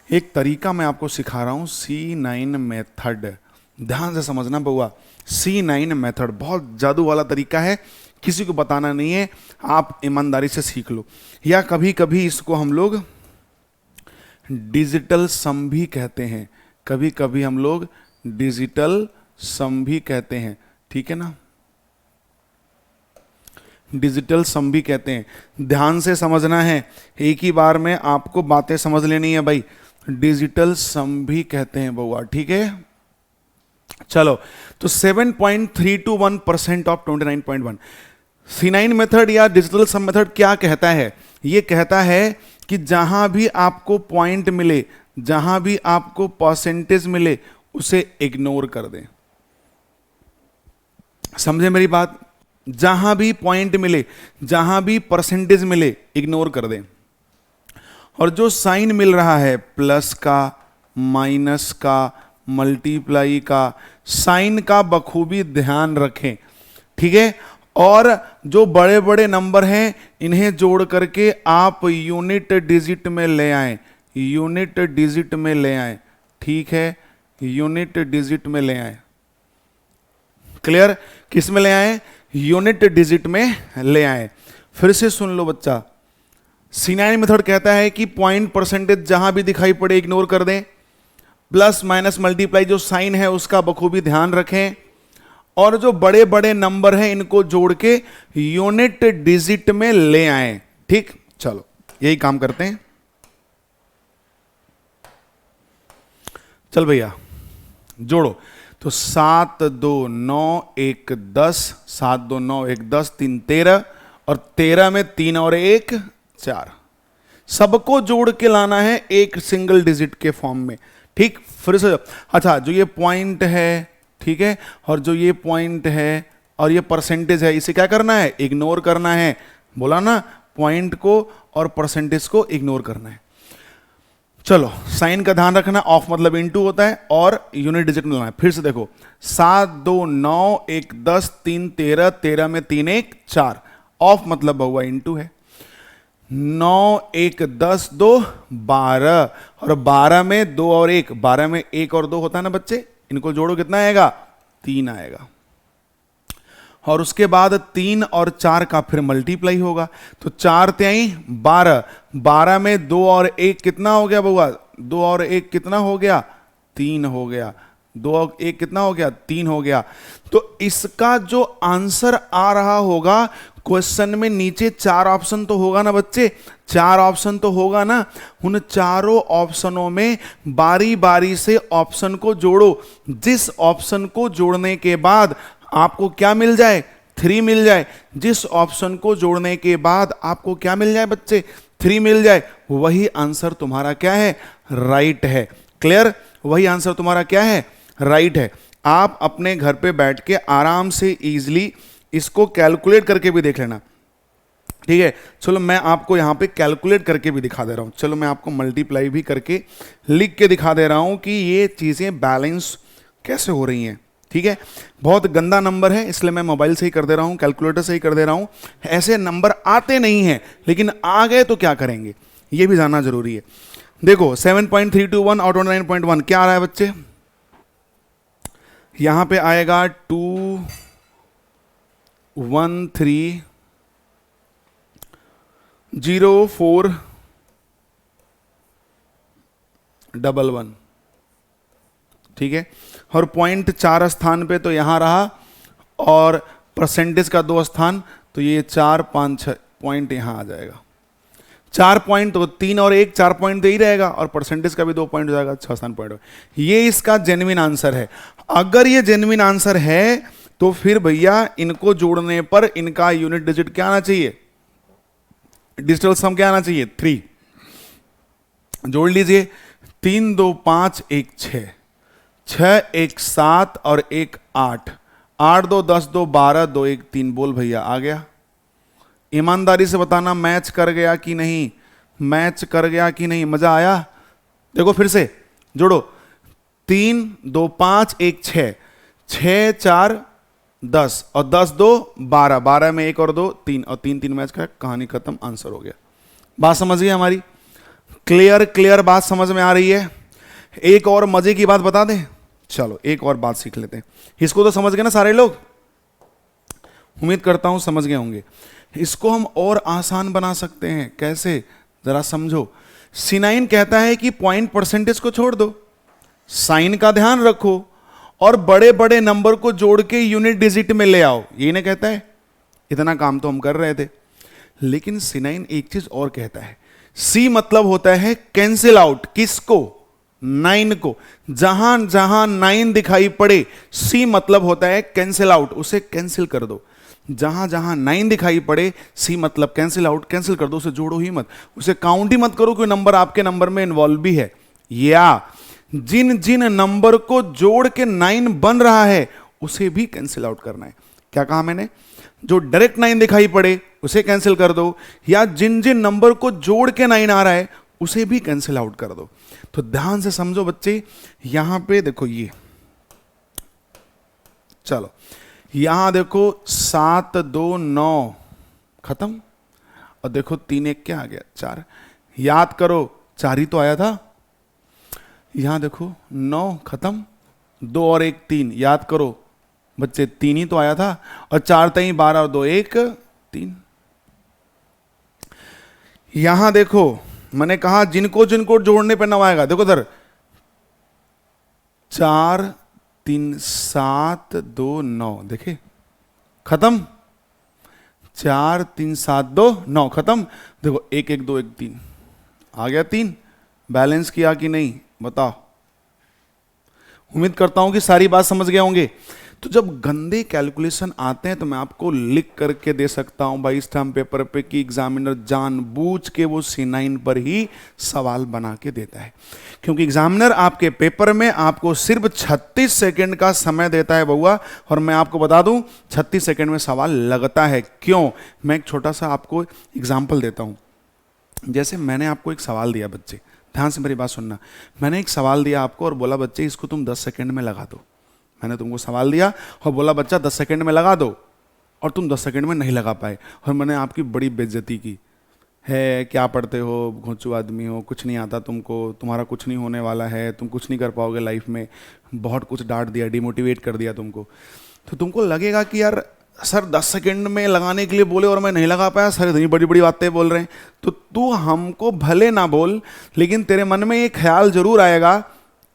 एक तरीका मैं आपको सिखा रहा हूं, C9 मेथड। ध्यान से समझना बउआ, C9 मेथड बहुत जादू वाला तरीका है, किसी को बताना नहीं है, आप ईमानदारी से सीख लो। या कभी कभी इसको हम लोग डिजिटल सम भी कहते हैं, कभी कभी हम लोग डिजिटल सम भी कहते हैं, ठीक है ना, डिजिटल सम भी कहते हैं। ध्यान से समझना है, एक ही बार में आपको बातें समझ लेनी है भाई। डिजिटल सम भी कहते हैं बउआ, ठीक है। चलो, तो 7.321% ऑफ 29.1। C9 मेथड या डिजिटल सम मेथड क्या कहता है? ये कहता है कि जहां भी आपको पॉइंट मिले, जहां भी आपको परसेंटेज मिले, उसे इग्नोर कर दें। समझे मेरी बात? जहां भी पॉइंट मिले, जहां भी परसेंटेज मिले, इग्नोर कर दें। और जो साइन मिल रहा है प्लस का, माइनस का, मल्टीप्लाई का, साइन का बखूबी ध्यान रखें, ठीक है। और जो बड़े बड़े नंबर हैं इन्हें जोड़ करके आप यूनिट डिजिट में ले आएं, यूनिट डिजिट में ले आएं, ठीक है, यूनिट डिजिट में ले आएं। क्लियर? किस में ले आएं? यूनिट डिजिट में ले आएं। फिर से सुन लो बच्चा, C9 मेथड कहता है कि पॉइंट परसेंटेज जहां भी दिखाई पड़े इग्नोर कर दें, प्लस माइनस मल्टीप्लाई जो साइन है उसका बखूबी ध्यान रखें, और जो बड़े बड़े नंबर हैं इनको जोड़ के यूनिट डिजिट में ले आएं, ठीक। चलो यही काम करते हैं। चल भैया जोड़ो, तो 7 2 9 1 10, 7 2 9 1 10, 3 13, और 13 में 3 और 1 4, सबको जोड़ के लाना है एक सिंगल डिजिट के फॉर्म में, ठीक। फिर से अच्छा, जो ये पॉइंट है, ठीक है, और जो ये पॉइंट है और ये परसेंटेज है, इसे क्या करना है? इग्नोर करना है। बोला ना, पॉइंट को और परसेंटेज को इग्नोर करना है। चलो, साइन का ध्यान रखना, ऑफ मतलब इनटू होता है, और यूनिट डिजिट में लाना है। फिर से देखो, 7 2 9 1 10, 3 13, 13 में 3 1 4, ऑफ मतलब बहुआ इनटू है। 9 1 10 2 12, और 12 में 2 और 1, 12 में 1 और 2 होता है ना बच्चे, इनको जोड़ो कितना आएगा? 3 आएगा। और उसके बाद 3 और 4 का फिर मल्टीप्लाई होगा, तो 4 3 12, 12 में 2 और 1 कितना हो गया बउआ? 2 और 1 कितना हो गया? 3 हो गया। 2 और 1 कितना हो गया? 3 हो गया। तो इसका जो आंसर आ रहा होगा क्वेश्चन में, नीचे 4 ऑप्शन तो होगा ना बच्चे, 4 ऑप्शन तो होगा ना, उन चारों ऑप्शनों में बारी बारी से ऑप्शन को जोड़ो। जिस ऑप्शन को जोड़ने के बाद आपको क्या मिल जाए? 3 मिल जाए। जिस ऑप्शन को जोड़ने के बाद आपको क्या मिल जाए बच्चे? 3 मिल जाए, वही आंसर तुम्हारा क्या है? राइट है। क्लियर? वही आंसर तुम्हारा क्या है? राइट है। आप अपने घर पे बैठ के आराम से इजीली इसको कैलकुलेट करके भी देख लेना। ठीक है, चलो मैं आपको यहाँ पे कैलकुलेट करके भी दिखा दे रहा हूँ, चलो मैं आपको मल्टीप्लाई भी करके लिख के दिखा दे रहा हूँ कि ये चीज़ें बैलेंस कैसे हो रही हैं। ठीक है, बहुत गंदा नंबर है इसलिए मैं मोबाइल से ही कर दे रहा हूँ, कैलकुलेटर से ही कर दे रहा हूँ। ऐसे नंबर आते नहीं हैं, लेकिन आ गए तो क्या करेंगे ये भी जानना जरूरी है। देखो 7.321 और 29.1 क्या आ रहा है बच्चे, यहां पे आएगा 2130411। ठीक है, और पॉइंट 4 स्थान पे तो यहां रहा, और परसेंटेज का 2 स्थान, तो ये 4 5 6 पॉइंट यहां आ जाएगा। 4 पॉइंट तो 3 और 1 4 पॉइंट दे ही रहेगा, और परसेंटेज का भी 2 पॉइंट हो जाएगा, 6 स्थान पॉइंट। ये इसका जेन्युइन आंसर है। अगर ये जेन्युइन आंसर है तो फिर भैया इनको जोड़ने पर इनका यूनिट डिजिट क्या आना चाहिए, डिजिटल सम क्या आना चाहिए, 3। जोड़ लीजिए, 3 2 5 1 6, 6 1 7 और 1 8, 8 2 10 2 12 2 1 3। बोल भैया आ गया। ईमानदारी से बताना मैच कर गया कि नहीं, मैच कर गया कि नहीं, मजा आया। देखो फिर से जोड़ो, 3 2 5 1 6, 6 4 10 और 10 2 12, 12 में 1 और 2 3, और 3 3 मैच का, कहानी खत्म, आंसर हो गया। बात समझ गई हमारी, क्लियर क्लियर बात समझ में आ रही है। एक और मजे की बात बता दें, चलो एक और बात सीख लेते हैं। इसको तो समझ गए ना सारे लोग, उम्मीद करता हूं समझ गए होंगे। इसको हम और आसान बना सकते हैं, कैसे जरा समझो। C9 कहता है कि पॉइंट परसेंटेज को छोड़ दो, साइन का ध्यान रखो, और बड़े बड़े नंबर को जोड़ के यूनिट डिजिट में ले आओ, यही ना कहता है। इतना काम तो हम कर रहे थे, लेकिन C9 एक चीज और कहता है। C मतलब होता है कैंसिल आउट, किसको, 9 को। जहां जहां 9 दिखाई पड़े, C मतलब होता है कैंसिल आउट, उसे कैंसिल कर दो। जहां जहां 9 दिखाई पड़े, C मतलब कैंसिल आउट, कैंसिल कर दो, उसे जोड़ो ही मत, उसे काउंट ही मत करो, कोई नंबर आपके नंबर में इन्वॉल्व भी है। या जिन जिन नंबर को जोड़ के 9 बन रहा है उसे भी कैंसिल आउट करना है। क्या कहा मैंने, जो डायरेक्ट 9 दिखाई पड़े उसे कैंसिल कर दो, या जिन जिन नंबर को जोड़ के 9 आ रहा है उसे भी कैंसिल आउट कर दो। तो ध्यान से समझो बच्चे, यहां पे देखो, ये चलो यहां देखो 7 2 9 खत्म, और देखो 3 1 क्या आ गया, 4। याद करो 4 ही तो आया था। यहां देखो 9 खत्म, 2 और 1 3, याद करो बच्चे 3 ही तो आया था, और 4 3 12 और 2 1 3। यहां देखो मैंने कहा जिनको जिनको जोड़ने पर 9 आएगा, देखो उधर 4 3 7 2 9, देखे खत्म, 4 3 7 2 9 खत्म। देखो 1 1 2 1 3 आ गया, 3 बैलेंस किया कि नहीं बताओ। उम्मीद करता हूं कि सारी बात समझ गए होंगे। तो जब गंदे कैलकुलेशन आते हैं तो मैं आपको लिख करके दे सकता हूं भाई स्टैम्प पेपर पे कि एग्जामिनर जानबूझ के वो C9 पर ही सवाल बना के देता है, क्योंकि एग्जामिनर आपके पेपर में आपको सिर्फ 36 सेकंड का समय देता है बउआ। और मैं आपको बता दूं 36 सेकंड में सवाल लगता है क्यों। मैं एक छोटा सा आपको एग्जाम्पल देता हूं। जैसे मैंने आपको एक सवाल दिया, बच्चे ध्यान से मेरी बात सुनना। मैंने एक सवाल दिया आपको और बोला बच्चे इसको तुम 10 सेकंड में लगा दो। मैंने तुमको सवाल दिया और बोला बच्चा 10 सेकंड में लगा दो, और तुम 10 सेकंड में नहीं लगा पाए, और मैंने आपकी बड़ी बेइज्जती की है, क्या पढ़ते हो, घोंचू आदमी हो, कुछ नहीं आता तुमको, तुम्हारा कुछ नहीं होने वाला है, तुम कुछ नहीं कर पाओगे लाइफ में, बहुत कुछ डांट दिया, डिमोटिवेट कर दिया तुमको। तो तुमको लगेगा कि यार सर 10 सेकंड में लगाने के लिए बोले और मैं नहीं लगा पाया, सर इतनी बड़ी बड़ी बातें बोल रहे हैं। तो तू हमको भले ना बोल, लेकिन तेरे मन में ये ख्याल जरूर आएगा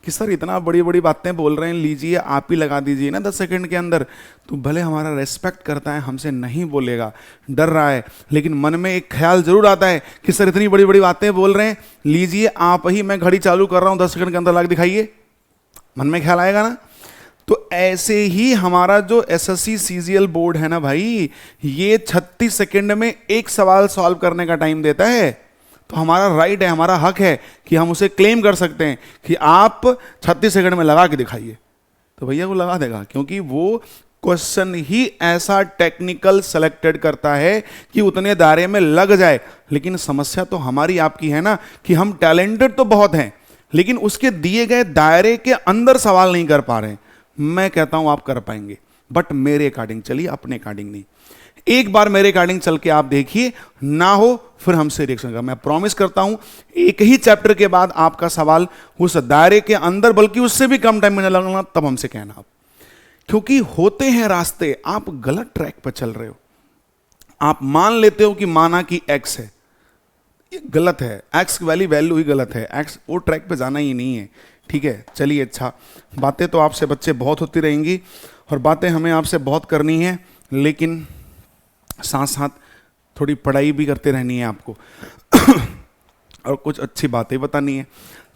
कि सर इतना बड़ी बड़ी बातें बोल रहे हैं, लीजिए आप ही लगा दीजिए ना 10 सेकंड के अंदर। तो भले हमारा रेस्पेक्ट करता है, हमसे नहीं बोलेगा, डर रहा है, लेकिन मन में एक ख्याल जरूर आता है कि सर इतनी बड़ी बड़ी बातें बोल रहे हैं, लीजिए आप ही, मैं घड़ी चालू कर रहा हूँ, 10 सेकंड के अंदर लगा दिखाइए। मन में ख्याल आएगा ना। तो ऐसे ही हमारा जो SSC CGL बोर्ड है ना भाई, ये 36 सेकंड में एक सवाल सॉल्व करने का टाइम देता है। तो हमारा राइट है, हमारा हक है कि हम उसे क्लेम कर सकते हैं कि आप 36 सेकंड में लगा के दिखाइए। तो भैया वो लगा देगा, क्योंकि वो क्वेश्चन ही ऐसा टेक्निकल सेलेक्टेड करता है कि उतने दायरे में लग जाए। लेकिन समस्या तो हमारी आपकी है ना कि हम टैलेंटेड तो बहुत हैं, लेकिन उसके दिए गए दायरे के अंदर सवाल नहीं कर पा रहे हैं। मैं कहता हूं आप कर पाएंगे, बट मेरे अकॉर्डिंग चलिए, अपने अकॉर्डिंग नहीं। एक बार मेरे अकॉर्डिंग चल के आप देखिए, ना हो फिर हमसे रिएक्शन का। मैं प्रॉमिस करता हूं एक ही चैप्टर के बाद आपका सवाल उस दायरे के अंदर, बल्कि उससे भी कम टाइम में लगना, तब हमसे कहना आप। क्योंकि होते हैं रास्ते, आप गलत ट्रैक पर चल रहे हो। आप मान लेते हो कि माना कि एक्स है, ये गलत है। एक्स वाली वैल्यू ही गलत है, एक्स वो ट्रैक पे जाना ही नहीं है। ठीक है, चलिए अच्छा, बातें तो आपसे बच्चे बहुत होती रहेंगी और बातें हमें आपसे बहुत करनी है, लेकिन साथ साथ थोड़ी पढ़ाई भी करते रहनी है आपको और कुछ अच्छी बातें बतानी है।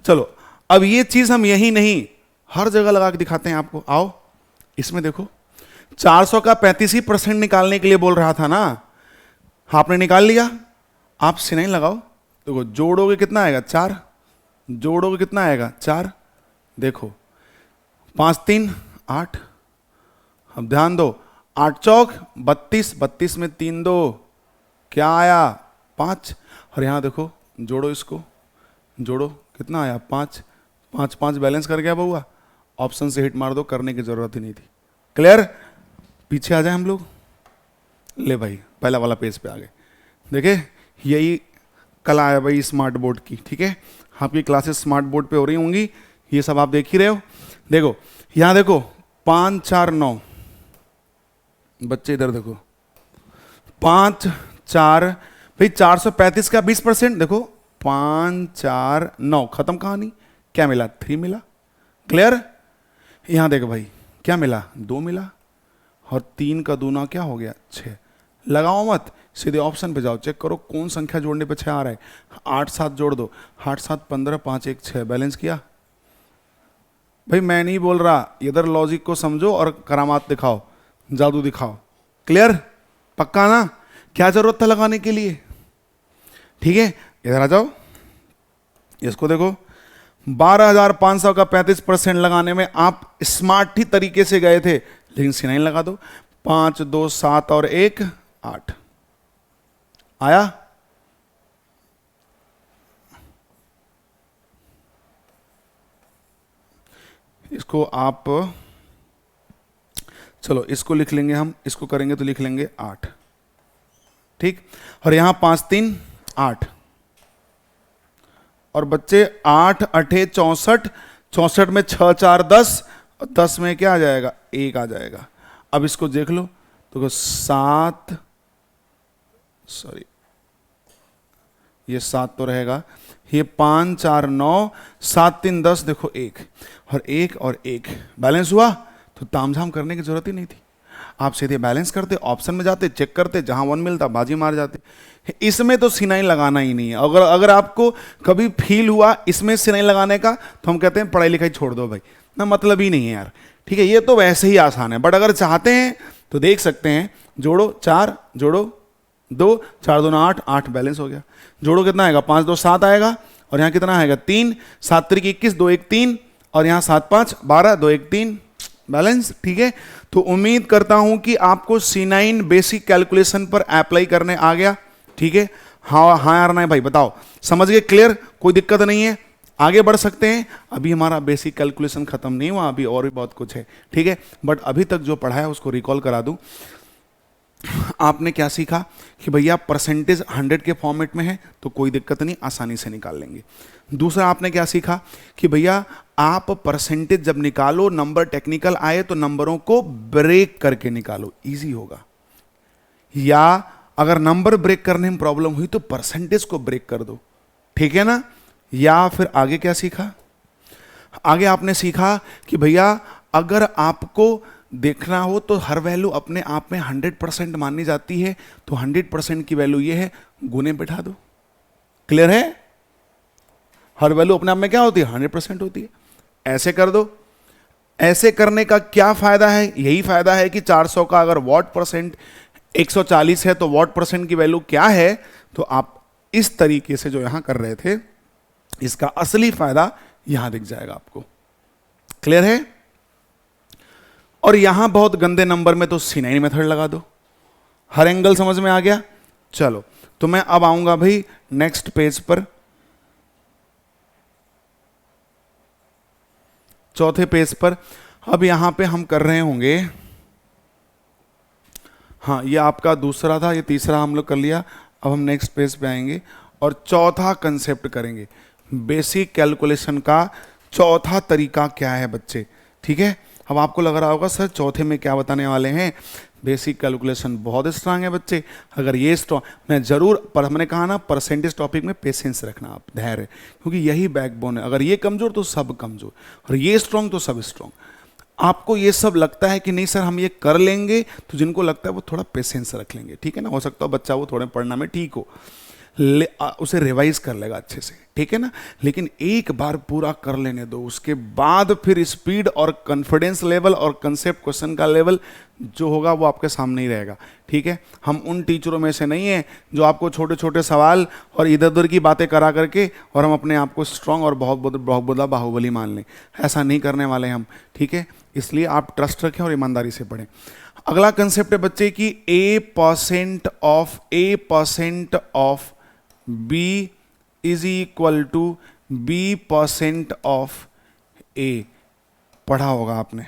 चलो, अब ये चीज हम यही नहीं, हर जगह लगा के दिखाते हैं आपको। आओ इसमें देखो, 400 का 35% निकालने के लिए बोल रहा था ना, आपने निकाल लिया। आप सिनाई लगाओ, देखो जोड़ोगे कितना आएगा 4, जोड़ोगे कितना आएगा 4, देखो 5 3 8। अब ध्यान दो, 8 चौक 32, 32 में 3 2 क्या आया 5। और यहां देखो जोड़ो, इसको जोड़ो कितना आया 5, 5 5 बैलेंस कर गया बउआ। ऑप्शन से हिट मार दो, करने की जरूरत ही नहीं थी। क्लियर? पीछे आ जाए हम लोग, ले भाई पहला वाला पेज पे आ गए। देखे, यही कला है भाई स्मार्ट बोर्ड की। ठीक है, आपकी क्लासेस स्मार्ट बोर्ड पे हो रही होंगी, ये सब आप देख ही रहे हो। देखो यहां देखो 5 4 9, बच्चे इधर देखो 5 4, भाई 435 का 20%, देखो 5 4 9, खत्म कहानी। क्या मिला 3 मिला। क्लियर? यहां देखो भाई क्या मिला 2 मिला, और 3 का दूना क्या हो गया 6। लगाओ मत, सीधे ऑप्शन पे जाओ, चेक करो कौन संख्या जोड़ने पे 6 आ रहा है। 8 7 जोड़ दो, 8 7 15, 5 1 6, बैलेंस किया। भाई मैं नहीं बोल रहा, इधर लॉजिक को समझो और करामात दिखाओ, जादू दिखाओ। क्लियर? पक्का ना? क्या जरूरत था लगाने के लिए? ठीक है, इधर आ जाओ, इसको देखो 12,500 का 35% लगाने में आप स्मार्ट ही तरीके से गए थे, लेकिन सिनाई लगा दो। 5 2 7 और 1 8 आया। इसको आप, चलो इसको लिख लेंगे हम, इसको करेंगे तो लिख लेंगे 8। ठीक, और यहां 5 3 8, और बच्चे 8 8 64, 64 में 6 4 10, 10 में क्या आ जाएगा 1 आ जाएगा। अब इसको देख लो तो 7, सॉरी ये 7 तो रहेगा, ये 5 4 9, 7 3 10, देखो 1 और 1 और 1 बैलेंस हुआ, तो तामझाम करने की जरूरत ही नहीं थी। आप सीधे बैलेंस करते, ऑप्शन में जाते, चेक करते, जहां 1 मिलता बाजी मार जाते। इसमें तो सिनाई लगाना ही नहीं है। अगर अगर आपको कभी फील हुआ इसमें सिनाई लगाने का, तो हम कहते हैं पढ़ाई लिखाई छोड़ दो भाई ना, मतलब ही नहीं है यार। ठीक है, ये तो वैसे ही आसान है, बट अगर चाहते हैं तो देख सकते हैं। जोड़ो 4, जोड़ो 2, 4 2 8, 8 बैलेंस हो गया। जोड़ो कितना आएगा 5 2 7 आएगा, और यहाँ कितना आएगा 3, 7 3 21, 2 1 3, और यहाँ 7 5 12, 2 1 3 बैलेंस। ठीक है, तो उम्मीद करता हूं कि आपको C9 बेसिक कैलकुलेशन पर अप्लाई करने आ गया। ठीक है, हाँ हाँ यार नहीं भाई बताओ, समझ गए? क्लियर? कोई दिक्कत नहीं है, आगे बढ़ सकते हैं। अभी हमारा बेसिक कैलकुलेशन खत्म नहीं हुआ, अभी और भी बहुत कुछ है। ठीक है, बट अभी तक जो पढ़ा है उसको रिकॉल करा दूं। आपने क्या सीखा कि भैया परसेंटेज 100 के फॉर्मेट में है तो कोई दिक्कत नहीं, आसानी से निकाल लेंगे। दूसरा आपने क्या सीखा कि भैया आप परसेंटेज जब निकालो, नंबर टेक्निकल आए तो नंबरों को ब्रेक करके निकालो, इजी होगा। या अगर नंबर ब्रेक करने में प्रॉब्लम हुई तो परसेंटेज को ब्रेक कर दो। ठीक है ना? या फिर आगे क्या सीखा? आगे आपने सीखा कि भैया अगर आपको देखना हो तो हर वैल्यू अपने आप में 100% मानी जाती है, तो 100% की वैल्यू ये है, गुने बैठा दो। क्लियर है? हर वैल्यू अपने आप में क्या होती है 100% होती है, ऐसे कर दो। ऐसे करने का क्या फायदा है? यही फायदा है कि 400 का अगर वॉट परसेंट 140 है तो वॉट परसेंट की वैल्यू क्या है, तो आप इस तरीके से जो यहां कर रहे थे, इसका असली फायदा यहां दिख जाएगा आपको। क्लियर है? और यहां बहुत गंदे नंबर में तो C9 मेथड लगा दो। हर एंगल समझ में आ गया। चलो तो मैं अब आऊंगा भाई नेक्स्ट पेज पर, चौथे पेज पर। अब यहां पे हम कर रहे होंगे, हाँ ये आपका दूसरा था, ये तीसरा हम लोग कर लिया। अब हम नेक्स्ट पेज पे आएंगे और चौथा कंसेप्ट करेंगे, बेसिक कैलकुलेशन का चौथा तरीका क्या है बच्चे। ठीक है, अब आपको लग रहा होगा सर चौथे में क्या बताने वाले हैं। बेसिक कैलकुलेशन बहुत स्ट्रांग है बच्चे, अगर ये स्ट्रांग, मैं जरूर पर मैंने कहा ना परसेंटेज टॉपिक में पेशेंस रखना आप, धैर्य, क्योंकि यही बैकबोन है। अगर ये कमजोर तो सब कमजोर, और ये स्ट्रांग तो सब स्ट्रांग। आपको ये सब लगता है कि नहीं सर हम ये कर लेंगे, तो जिनको लगता है वो थोड़ा पेशेंस रख लेंगे। ठीक है ना, हो सकता है बच्चा वो थोड़े पढ़ना में ठीक हो, उसे रिवाइज कर लेगा अच्छे से। ठीक है ना, लेकिन एक बार पूरा कर लेने दो, उसके बाद फिर स्पीड और कॉन्फिडेंस लेवल और कंसेप्ट क्वेश्चन का लेवल जो होगा वो आपके सामने ही रहेगा। ठीक है, हम उन टीचरों में से नहीं है जो आपको छोटे छोटे सवाल और इधर उधर की बातें करा करके और हम अपने आप को स्ट्रांग और बहुत बड़ा बाहुबली मान लें, ऐसा नहीं करने वाले हम। ठीक है, इसलिए आप ट्रस्ट रखें और ईमानदारी से पढ़ें। अगला कंसेप्ट है बच्चे की A% of B is equal to B% of A। पढ़ा होगा आपने,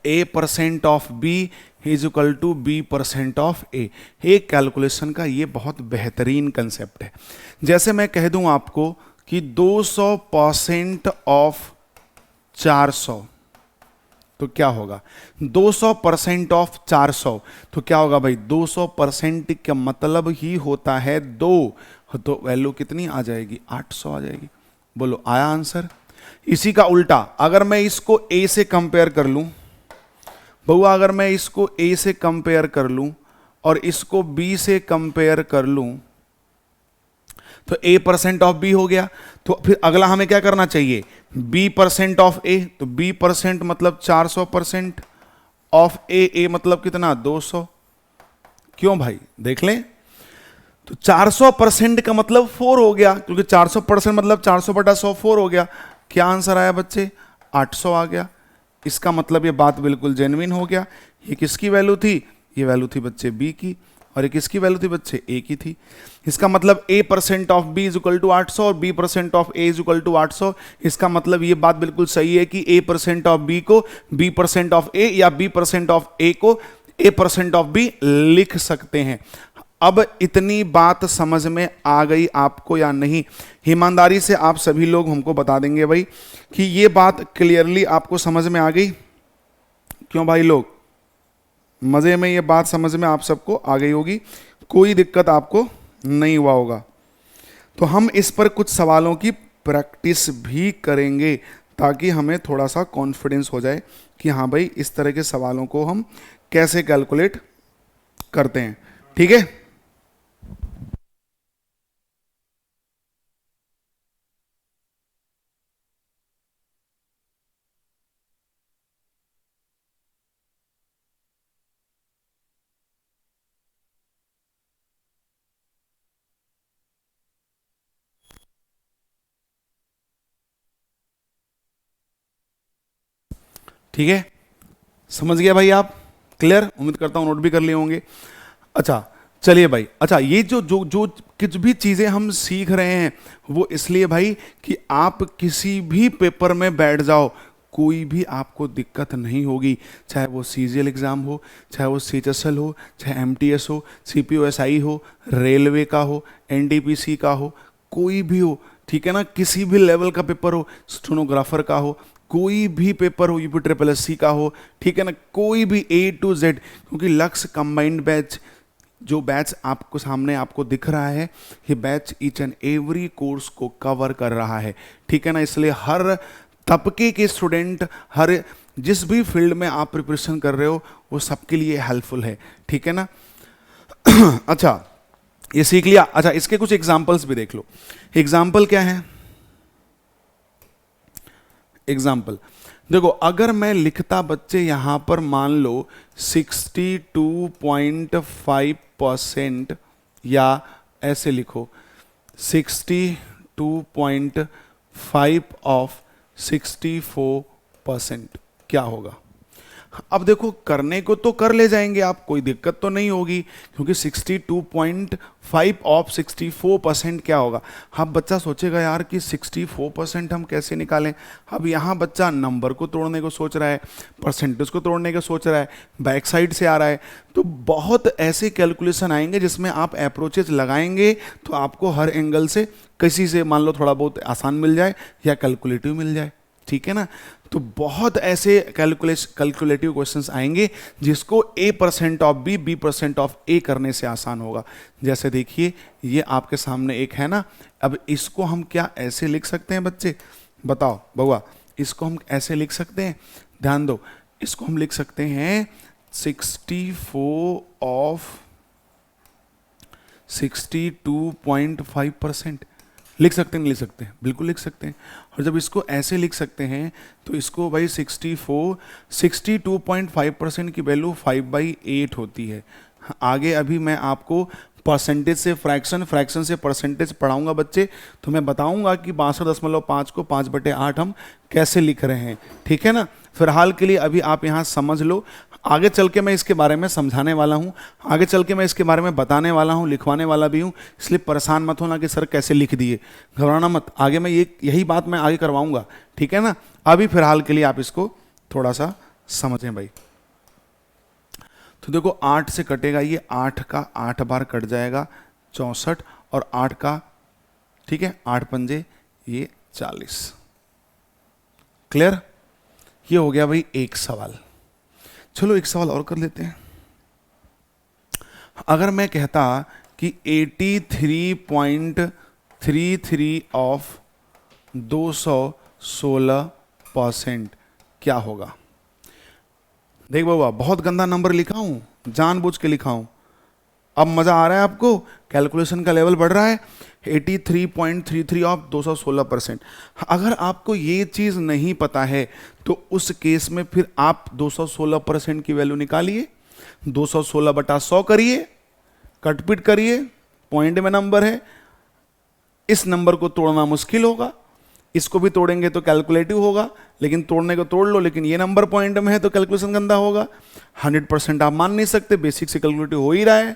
A% of B is equal to B% of A। एक कैलकुलेशन का ये बहुत बेहतरीन कंसेप्ट है। जैसे मैं कह दूं आपको कि 200% ऑफ 400 तो क्या होगा, 200% ऑफ 400 तो क्या होगा भाई, 200% का मतलब ही होता है 2, तो वैल्यू कितनी आ जाएगी, 800 आ जाएगी। बोलो आया आंसर। इसी का उल्टा अगर मैं इसको A से कंपेयर कर लूं, बउआ अगर मैं इसको A से कंपेयर कर लूं और इसको B से कंपेयर कर लूं, तो A% ऑफ B हो गया। तो फिर अगला हमें क्या करना चाहिए, B% ऑफ A। तो B% मतलब 400% ऑफ A मतलब कितना, 200। क्यों भाई, देख लें, तो 400% का मतलब 4 हो गया, क्योंकि 400% मतलब 400/100 4 हो गया। क्या आंसर आया बच्चे, 800 आ गया। इसका मतलब ये बात बिल्कुल जेन्युइन हो गया। ये किसकी वैल्यू थी, ये वैल्यू थी बच्चे B की, और ये किसकी वैल्यू थी बच्चे, A की थी। इसका मतलब A% of B is equal to 800 और B% of A is equal to 800। इसका मतलब ये बात बिल्कुल सही है कि A% ऑफ B को B% ऑफ A या B% ऑफ A को A% ऑफ B लिख सकते हैं। अब इतनी बात समझ में आ गई आपको या नहीं, ईमानदारी से आप सभी लोग हमको बता देंगे भाई कि ये बात क्लियरली आपको समझ में आ गई। क्यों भाई लोग, मजे में ये बात समझ में आप सबको आ गई होगी, कोई दिक्कत आपको नहीं हुआ होगा। तो हम इस पर कुछ सवालों की प्रैक्टिस भी करेंगे ताकि हमें थोड़ा सा कॉन्फिडेंस हो जाए कि हाँ भाई इस तरह के सवालों को हम कैसे कैलकुलेट करते हैं। ठीक है, ठीक है, समझ गया भाई आप, क्लियर, उम्मीद करता हूं नोट भी कर लिए होंगे। अच्छा चलिए भाई, अच्छा ये जो जो जो कुछ भी चीज़ें हम सीख रहे हैं वो इसलिए भाई कि आप किसी भी पेपर में बैठ जाओ, कोई भी आपको दिक्कत नहीं होगी, चाहे वो CGL एग्ज़ाम हो, चाहे वो CHSL हो, चाहे MTS हो, CPOSI हो, रेलवे का हो, NTPC का हो, कोई भी हो। ठीक है ना, किसी भी लेवल का पेपर हो, स्टेनोग्राफर का हो, कोई भी पेपर हो, UPSSC का हो, ठीक है ना, कोई भी A to Z, क्योंकि लक्ष्य कंबाइंड बैच, जो बैच आपको सामने आपको दिख रहा है, ये batch each and every course को कवर कर रहा है। ठीक है ना, इसलिए हर तबके के स्टूडेंट, हर जिस भी फील्ड में आप प्रिपरेशन कर रहे हो वो सबके लिए हेल्पफुल है। ठीक है ना। अच्छा ये सीख लिया। अच्छा इसके कुछ एग्जाम्पल्स भी देख लो। एग्जाम्पल क्या है, एग्जाम्पल देखो, अगर मैं लिखता बच्चे यहां पर मान लो 62.5% या ऐसे लिखो 62.5 ऑफ 64%, क्या होगा। अब देखो करने को तो कर ले जाएंगे आप, कोई दिक्कत तो नहीं होगी, क्योंकि 62.5 ऑफ 64% क्या होगा। अब बच्चा सोचेगा यार कि 64% हम कैसे निकालें। अब यहाँ बच्चा नंबर को तोड़ने को सोच रहा है, परसेंटेज को तोड़ने का सोच रहा है, बैक साइड से आ रहा है। तो बहुत ऐसे कैलकुलेशन आएंगे जिसमें आप अप्रोचेज लगाएंगे तो आपको हर एंगल से किसी से मान लो थोड़ा बहुत आसान मिल जाए या कैलकुलेटिव मिल जाए, ठीक है ना। तो बहुत ऐसे कैलकुलेटिव क्वेश्चंस आएंगे जिसको A% of B% of A करने से आसान होगा। जैसे देखिए ये आपके सामने एक है ना, अब इसको हम क्या ऐसे लिख सकते हैं बच्चे, बताओ बउआ, इसको हम ऐसे लिख सकते हैं, ध्यान दो, इसको हम लिख सकते हैं 64 ऑफ 62.5%। लिख सकते हैं, नहीं लिख सकते हैं, बिल्कुल लिख सकते हैं। और जब इसको ऐसे लिख सकते हैं तो इसको भाई 62.5% की वैल्यू 5/8 होती है। आगे अभी मैं आपको परसेंटेज से फ्रैक्शन, फ्रैक्शन से परसेंटेज पढ़ाऊंगा बच्चे, तो मैं बताऊंगा कि 62.5 को 5/8 हम कैसे लिख रहे हैं, ठीक है ना। फिलहाल के लिए अभी आप यहाँ समझ लो, आगे चल के मैं इसके बारे में समझाने वाला हूँ, आगे चल के मैं इसके बारे में बताने वाला हूँ, लिखवाने वाला भी हूँ, इसलिए परेशान मत होना कि सर कैसे लिख दिए, घबराना मत, आगे मैं यही बात मैं आगे करवाऊंगा, ठीक है ना। अभी फिलहाल के लिए आप इसको थोड़ा सा समझें भाई। तो देखो 8 से कटेगा ये, 8 का 8 बार कट जाएगा 64, और 8 का, ठीक है, 8 पंजे ये 40। क्लियर, ये हो गया भाई एक सवाल। चलो एक सवाल और कर लेते हैं। अगर मैं कहता कि 83.33 ऑफ 216% क्या होगा। देख बाबा बहुत गंदा नंबर लिखा हूं, जानबूझ के लिखा हूं, अब मजा आ रहा है आपको, कैलकुलेशन का लेवल बढ़ रहा है। 83.33 ऑफ 216%। अगर आपको ये चीज नहीं पता है तो उस केस में फिर आप 216% की वैल्यू निकालिए, 216/100 करिए, कटपिट करिए, पॉइंट में नंबर है, इस नंबर को तोड़ना मुश्किल होगा, इसको भी तोड़ेंगे तो कैलकुलेटिव होगा, लेकिन तोड़ने को तोड़ लो, लेकिन ये नंबर पॉइंट में है तो कैलकुलेशन गंदा होगा। 100% आप मान नहीं सकते, बेसिक से कैलकुलेटिव हो ही रहा है।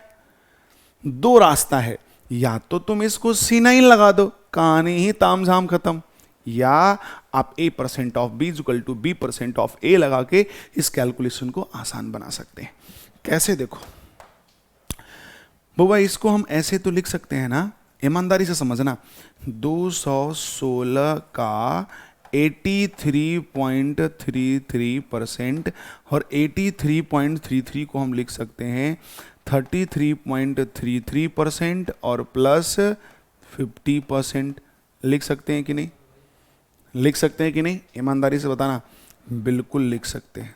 दो रास्ता है, या तो तुम इसको C9 लगा दो, कहानी ही तामझाम खत्म, या आप A% of B equal to B% of A लगा के इस कैलकुलेशन को आसान बना सकते हैं। कैसे देखो बाबा, इसको हम ऐसे तो लिख सकते हैं ना, ईमानदारी से समझना, 216 का 83.33% और 83.33 को हम लिख सकते हैं 33.33% और प्लस 50%। लिख सकते हैं कि नहीं, लिख सकते हैं कि नहीं, ईमानदारी से बताना। बिल्कुल लिख सकते हैं।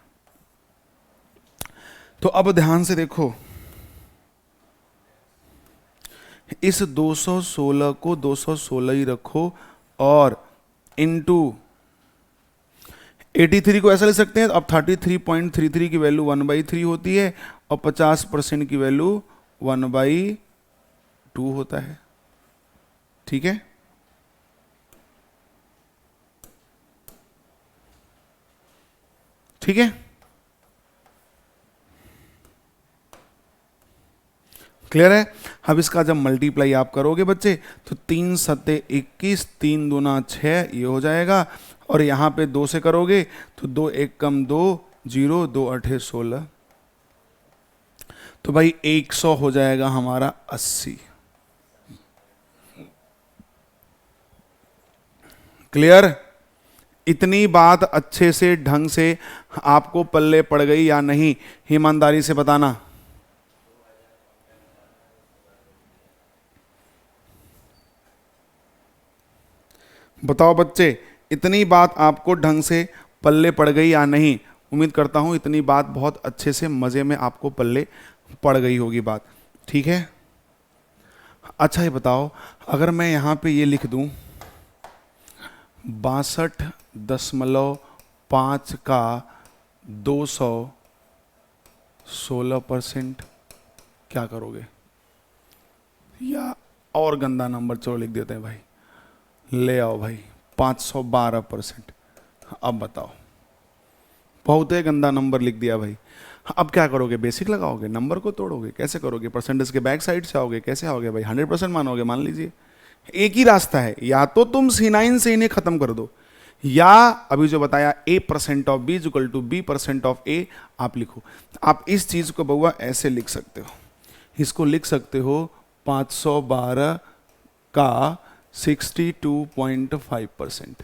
तो अब ध्यान से देखो, इस 216 को 216 ही रखो और इनटू 83 को ऐसा लिख सकते हैं। अब 33.33 की वैल्यू 1/3 होती है और 50% की वैल्यू 1/2 होता है, ठीक है। ठीक है, क्लियर है। अब इसका जब मल्टीप्लाई आप करोगे बच्चे तो 3 सत्ते 21, 3 दूना 6 ये हो जाएगा, और यहाँ पे 2 से करोगे तो 2 1 कम 2 0, 2 8 16, तो भाई 100 हो जाएगा हमारा 80। क्लियर, इतनी बात अच्छे से ढंग से आपको पल्ले पड़ गई या नहीं, ईमानदारी से बताना। बताओ बच्चे, इतनी बात आपको ढंग से पल्ले पड़ गई या नहीं। उम्मीद करता हूं इतनी बात बहुत अच्छे से मज़े में आपको पल्ले पड़ गई होगी बात, ठीक है। अच्छा ये बताओ, अगर मैं यहाँ पे ये लिख दूं 62.5 का 216%, क्या करोगे। या और गंदा नंबर चलो लिख देते हैं भाई, ले आओ भाई 512%। अब बताओ बहुत ही गंदा नंबर लिख दिया भाई। अब क्या करोगे, बेसिक लगाओगे, नंबर को तोड़ोगे, कैसे करोगे, परसेंटेज के बैक साइड से आओगे, कैसे आओगे भाई, 100% मानोगे, मान लीजिए। एक ही रास्ता है, या तो तुम C9 से इन्हें खत्म कर दो, या अभी जो बताया A% of B equal to B% of A आप लिखो। आप इस चीज को बउआ ऐसे लिख सकते हो, इसको लिख सकते हो 512 का 62.5%।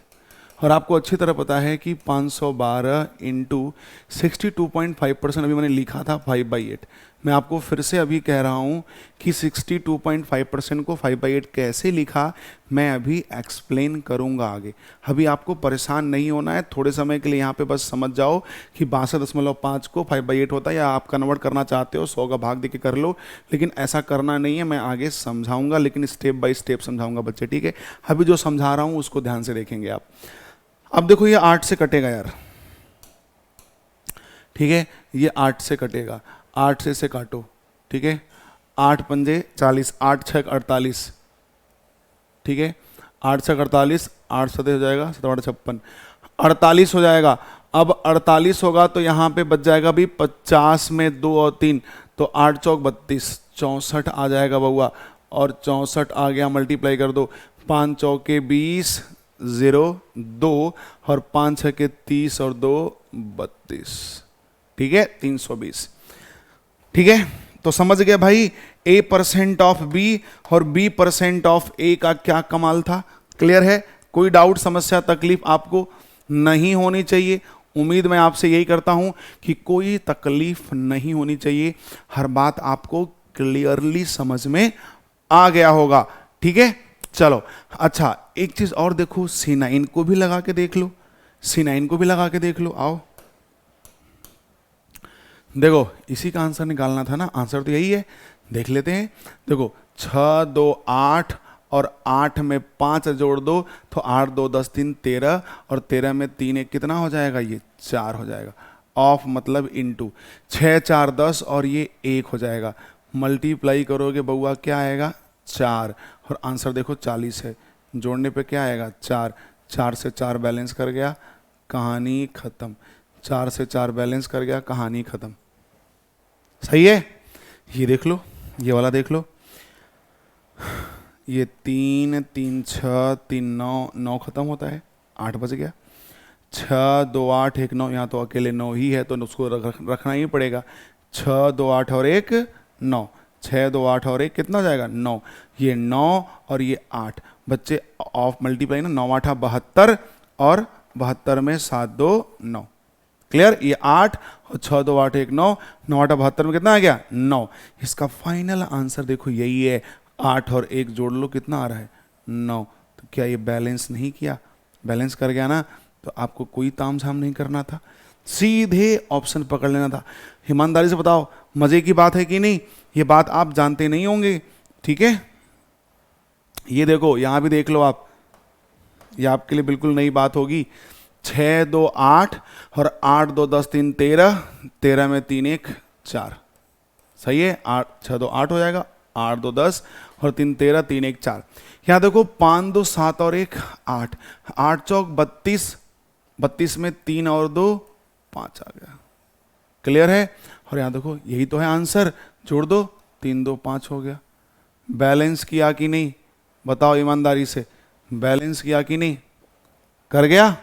और आपको अच्छी तरह पता है कि 512 इंटू 62.5%, अभी मैंने लिखा था 5/8। मैं आपको फिर से अभी कह रहा हूँ कि 62.5% को 5/8 कैसे लिखा, मैं अभी एक्सप्लेन करूँगा आगे। अभी आपको परेशान नहीं होना है, थोड़े समय के लिए यहाँ पे बस समझ जाओ कि 62.5 को 5/8 होता है, या आप कन्वर्ट करना चाहते हो 100 का भाग देके कर लो, लेकिन ऐसा करना नहीं है, मैं आगे समझाऊंगा, लेकिन स्टेप बाय स्टेप समझाऊंगा बच्चे, ठीक है। अभी जो समझा रहा हूँ उसको ध्यान से देखेंगे आप। अब देखो ये 8 से कटेगा यार, ठीक है, ये 8 से कटेगा, 8 से इसे काटो, ठीक है, 8 पंजे 40, 8 छक 48, ठीक है, 8 छक 48, 8 सतह हो जाएगा 7 56, 48 हो जाएगा। अब 48 होगा तो यहाँ पे बच जाएगा भी 50 में 2 और 3, तो 8 चौक 32, 64 आ जाएगा बउआ, और 64 आ गया, मल्टीप्लाई कर दो, 5 चौके 20, 0 2, और 5 छके 30 और 2 32, ठीक है, 320, ठीक है। तो समझ गए भाई, A% ऑफ B और B% ऑफ A का क्या कमाल था, क्लियर है। कोई डाउट, समस्या, तकलीफ आपको नहीं होनी चाहिए। उम्मीद मैं आपसे यही करता हूं कि कोई तकलीफ नहीं होनी चाहिए, हर बात आपको क्लियरली समझ में आ गया होगा, ठीक है। चलो अच्छा, एक चीज और देखो, C9 को भी लगा के देख लो, C9 को भी लगा के देख लो, आओ देखो, इसी का आंसर निकालना था ना, आंसर तो यही है, देख लेते हैं। देखो 6 2 8 और 8 में 5 जोड़ दो तो 8 2 10 3 13, और 13 में 3 1 कितना हो जाएगा, ये 4 हो जाएगा। ऑफ मतलब इनटू, 6 4 10 और ये 1 हो जाएगा, मल्टीप्लाई करोगे बउआ क्या आएगा 4, और आंसर देखो 40 है, जोड़ने पे क्या आएगा 4, 4 से 4 बैलेंस कर गया, कहानी खत्म, 4 से 4 बैलेंस कर गया, कहानी खत्म। सही है, ये देख लो, ये वाला देख लो, ये 3 3 6 3 9, 9 खत्म होता है, 8 बच गया, 6 2 8 1 9, यहाँ तो अकेले 9 ही है तो उसको रखना ही पड़ेगा, 6 2 8 और 1 9, 6 2 8 और 1 कितना हो जाएगा 9, ये 9 और ये 8 बच्चे, ऑफ मल्टीप्लाई ना, 9 8 72, और 72 में 7 2 9, क्लियर। ये 8 और 6 2 8 1 9, 9 8 72 में कितना आ गया 9। इसका फाइनल आंसर देखो यही है, 8 और 1 जोड़ लो कितना आ रहा है 9। तो क्या ये बैलेंस नहीं किया, बैलेंस कर गया ना, तो आपको कोई तामझाम नहीं करना था, सीधे ऑप्शन पकड़ लेना था। ईमानदारी से बताओ, मजे की बात है कि नहीं, ये बात आप जानते नहीं होंगे, ठीक है। ये देखो यहां भी देख लो आप, ये आपके लिए बिल्कुल नई बात होगी, 6 2 8 और 8 2 10 3 13, 13 में 3 1 4, सही है, 8 6 2 8 हो जाएगा, 8 2 10 और 3 13, 3 1 4। यहाँ देखो 5 2 7 और 1 8, 8 चौक 32, 32 में 3 और 2 5 आ गया, क्लियर है। और यहाँ देखो यही तो है आंसर, जोड़ दो, 3 2 5 हो गया। बैलेंस किया कि नहीं, बताओ ईमानदारी से, बैलेंस किया कि नहीं, कर गया,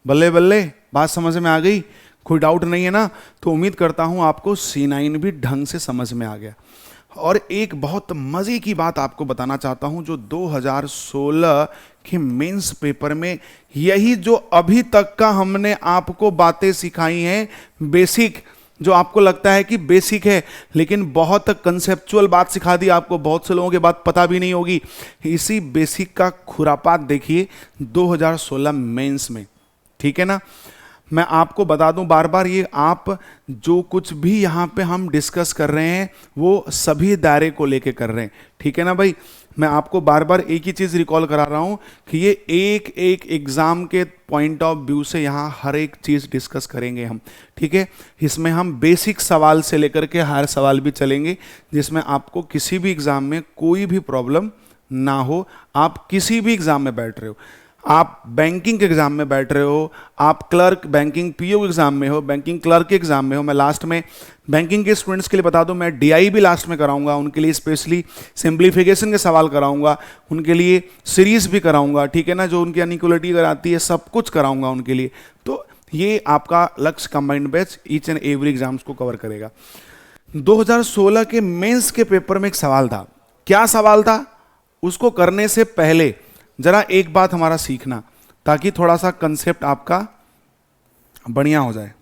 बल्ले बल्ले, बात समझ में आ गई, कोई डाउट नहीं है ना। तो उम्मीद करता हूं आपको C9 भी ढंग से समझ में आ गया। और एक बहुत मजे की बात आपको बताना चाहता हूं, जो 2016 के मेंस पेपर में यही जो अभी तक का हमने आपको बातें सिखाई हैं, बेसिक, जो आपको लगता है कि बेसिक है लेकिन बहुत कंसेप्चुअल बात सिखा दी आपको, बहुत से लोगों के बात पता भी नहीं होगी, इसी बेसिक का खुरापात देखिए 2016 मेंस में, ठीक है ना। मैं आपको बता दूं बार बार, ये आप जो कुछ भी यहाँ पे हम डिस्कस कर रहे हैं वो सभी दायरे को लेके कर रहे हैं, ठीक है ना भाई। मैं आपको बार बार एक ही चीज़ रिकॉल करा रहा हूँ कि ये एक एक एग्ज़ाम के पॉइंट ऑफ व्यू से यहाँ हर एक चीज़ डिस्कस करेंगे हम, ठीक है। इसमें हम बेसिक सवाल से लेकर के हायर सवाल भी चलेंगे, जिसमें आपको किसी भी एग्ज़ाम में कोई भी प्रॉब्लम ना हो, आप किसी भी एग्ज़ाम में बैठ रहे हो। आप बैंकिंग के एग्जाम में बैठ रहे हो, आप क्लर्क बैंकिंग पीओ के एग्जाम में हो, बैंकिंग क्लर्क के एग्जाम में हो। मैं लास्ट में बैंकिंग के स्टूडेंट्स के लिए बता दूं, मैं डीआई भी लास्ट में कराऊंगा, उनके लिए स्पेशली सिंप्लीफिकेशन के सवाल कराऊंगा, उनके लिए सीरीज भी कराऊंगा, ठीक है ना, जो उनकी इनइक्वालिटी अगर आती है सब कुछ कराऊंगा उनके लिए। तो ये आपका लक्ष्य combined batch each and every exams को कवर करेगा। 2016 के मेंस के पेपर में एक सवाल था। क्या सवाल था? उसको करने से पहले जरा एक बात हमारा सीखना, ताकि थोड़ा सा कंसेप्ट आपका बढ़िया हो जाए।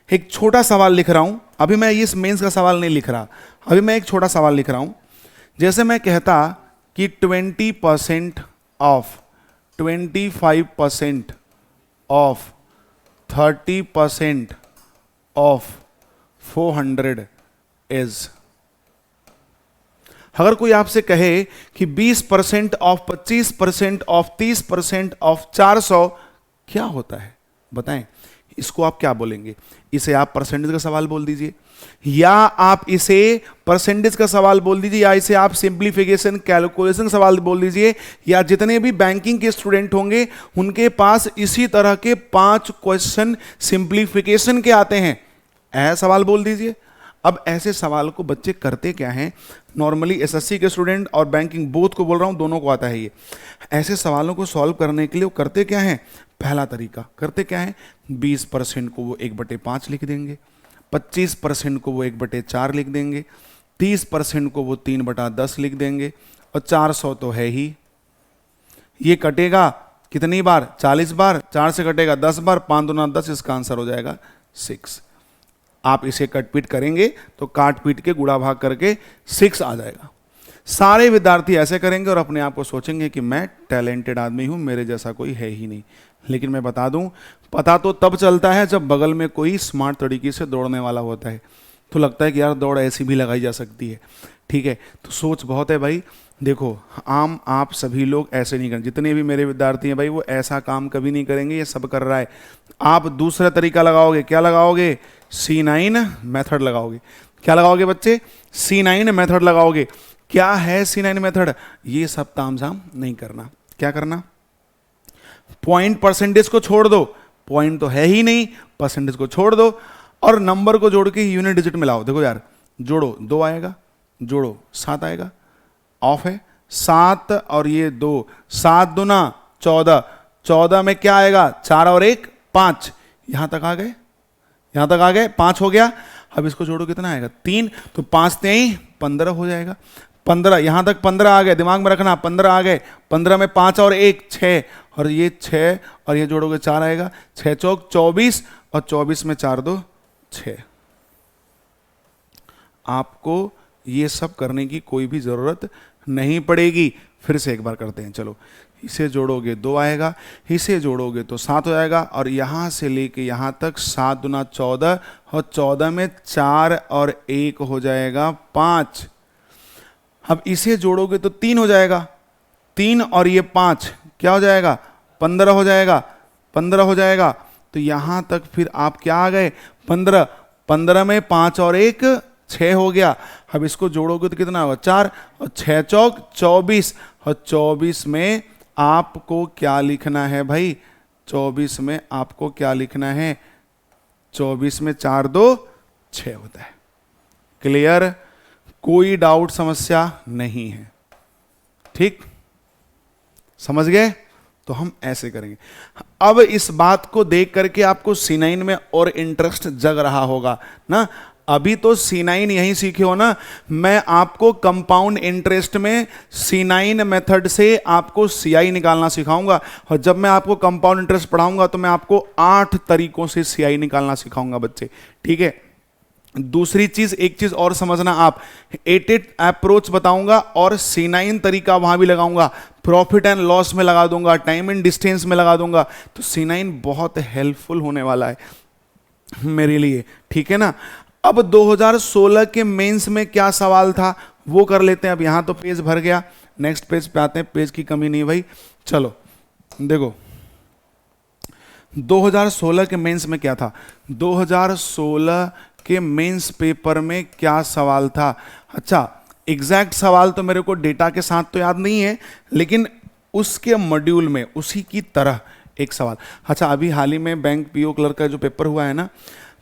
एक छोटा सवाल लिख रहा हूं, अभी मैं इस मेंस का सवाल नहीं लिख रहा, अभी मैं एक छोटा सवाल लिख रहा हूं। जैसे मैं कहता कि 20% ऑफ 25% ऑफ 30% ऑफ 400 इज। अगर कोई आपसे कहे कि 20% ऑफ 25% ऑफ 30% ऑफ 400 क्या होता है, बताएं, इसको आप क्या बोलेंगे? इसे आप परसेंटेज का सवाल बोल दीजिए, या आप इसे परसेंटेज का सवाल बोल दीजिए, या इसे आप सिंप्लीफिकेशन कैलकुलेशन का सवाल बोल दीजिए, या जितने भी बैंकिंग के स्टूडेंट होंगे उनके पास इसी तरह के 5 क्वेश्चन सिंप्लीफिकेशन के आते हैं, ऐसा सवाल बोल दीजिए। अब ऐसे सवाल को बच्चे करते क्या हैं, नॉर्मली एसएससी के स्टूडेंट और बैंकिंग बोथ को बोल रहा हूं, दोनों को आता है ये। ऐसे सवालों को सॉल्व करने के लिए वो करते क्या हैं, पहला तरीका करते क्या है, 20% को वो 1/5 लिख देंगे, 25% को वो 1/4 लिख देंगे, 30% को वो 3/10 लिख देंगे, और 400 तो है ही। ये कटेगा कितनी बार? 40 बार। 4 से कटेगा 10 बार, 5 दूना 10, इसका आंसर हो जाएगा 6। आप इसे कट पीट करेंगे तो काट पीट के गुणा भाग करके 6 आ जाएगा। सारे विद्यार्थी ऐसे करेंगे और अपने आप को सोचेंगे कि मैं टैलेंटेड आदमी हूं, मेरे जैसा कोई है ही नहीं। लेकिन मैं बता दूं, पता तो तब चलता है जब बगल में कोई स्मार्ट तरीके से दौड़ने वाला होता है, तो लगता है कि यार दौड़ ऐसी भी लगाई जा सकती है, ठीक है। तो सोच बहुत है भाई। देखो, आप सभी लोग ऐसे नहीं करें, जितने भी मेरे विद्यार्थी हैं भाई वो ऐसा काम कभी नहीं करेंगे, ये सब कर रहा है। आप दूसरा तरीका लगाओगे, क्या लगाओगे? C9 मेथड लगाओगे। क्या लगाओगे बच्चे? C9 मेथड लगाओगे। क्या है C9 मेथड? ये सब तामझाम नहीं करना। क्या करना? पॉइंट परसेंटेज को छोड़ दो, पॉइंट तो है ही नहीं, परसेंटेज को छोड़ दो और नंबर को जोड़ के यूनिट डिजिट मिलाओ। देखो यार, जोड़ो 2 आएगा, जोड़ो 7 आएगा, ऑफ है 7 और ये 2, 7 दूना 14, 14 में क्या आएगा? 4 और 1 5। यहां तक आ गए, यहां तक आ गए, 5 हो गया। अब इसको जोड़ो कितना आएगा? 3, तो 5 3 15 हो जाएगा। 15, यहां तक 15 आ गए, दिमाग में रखना, 15 आ गए। 15 में 5 और 1 6, और ये 6 और ये जोड़ोगे 4 आएगा, 6 चौक 24, और 24 में 4 2 6। आपको ये सब करने की कोई भी जरूरत नहीं पड़ेगी। फिर से एक बार करते हैं, चलो। इसे जोड़ोगे 2 आएगा, इसे जोड़ोगे तो 7 हो जाएगा, और यहां से लेके यहां तक 7 दूना 14, और 14 में 4 और 1 हो जाएगा 5। अब इसे जोड़ोगे तो 3 हो जाएगा, 3 और ये 5 क्या हो जाएगा? 15 हो जाएगा, 15 हो जाएगा। तो यहां तक फिर आप क्या आ गए? 15, 15 में 5 और 1 6 हो गया। अब इसको जोड़ोगे तो कितना होगा? 4, और 6 चौक 24, और 24 में आपको क्या लिखना है भाई? 24 में आपको क्या लिखना है? 24 में 4 2 6 होता है। क्लियर? कोई डाउट समस्या नहीं है, ठीक? समझ गए? तो हम ऐसे करेंगे। अब इस बात को देख करके आपको C9 में और इंटरेस्ट जग रहा होगा ना। अभी तो C9 यहीं सीखे हो ना, मैं आपको कंपाउंड इंटरेस्ट में C9 मेथड से आपको CI निकालना सिखाऊंगा, और जब मैं आपको कंपाउंड इंटरेस्ट पढ़ाऊंगा तो मैं आपको 8 तरीकों से CI निकालना सिखाऊंगा बच्चे, ठीक है। दूसरी चीज, एक चीज और समझना आप, 8 अप्रोच बताऊंगा और C9 तरीका वहां भी लगाऊंगा, प्रॉफिट एंड लॉस में लगा दूंगा, टाइम एंड डिस्टेंस में लगा दूंगा। तो C9 बहुत हेल्पफुल होने वाला है मेरे लिए, ठीक है ना। अब 2016 के मेंस में क्या सवाल था वो कर लेते हैं। अब यहां तो पेज भर गया, नेक्स्ट पेज पे आते हैं, पेज की कमी नहीं भाई। चलो देखो 2016 के मेंस में क्या था। 2016 के मेंस पेपर में क्या सवाल था? अच्छा, एग्जैक्ट सवाल तो मेरे को डेटा के साथ तो याद नहीं है, लेकिन उसके मॉड्यूल में उसी की तरह एक सवाल। अच्छा, अभी हाल ही में बैंक पीओ क्लर्क का जो पेपर हुआ है ना,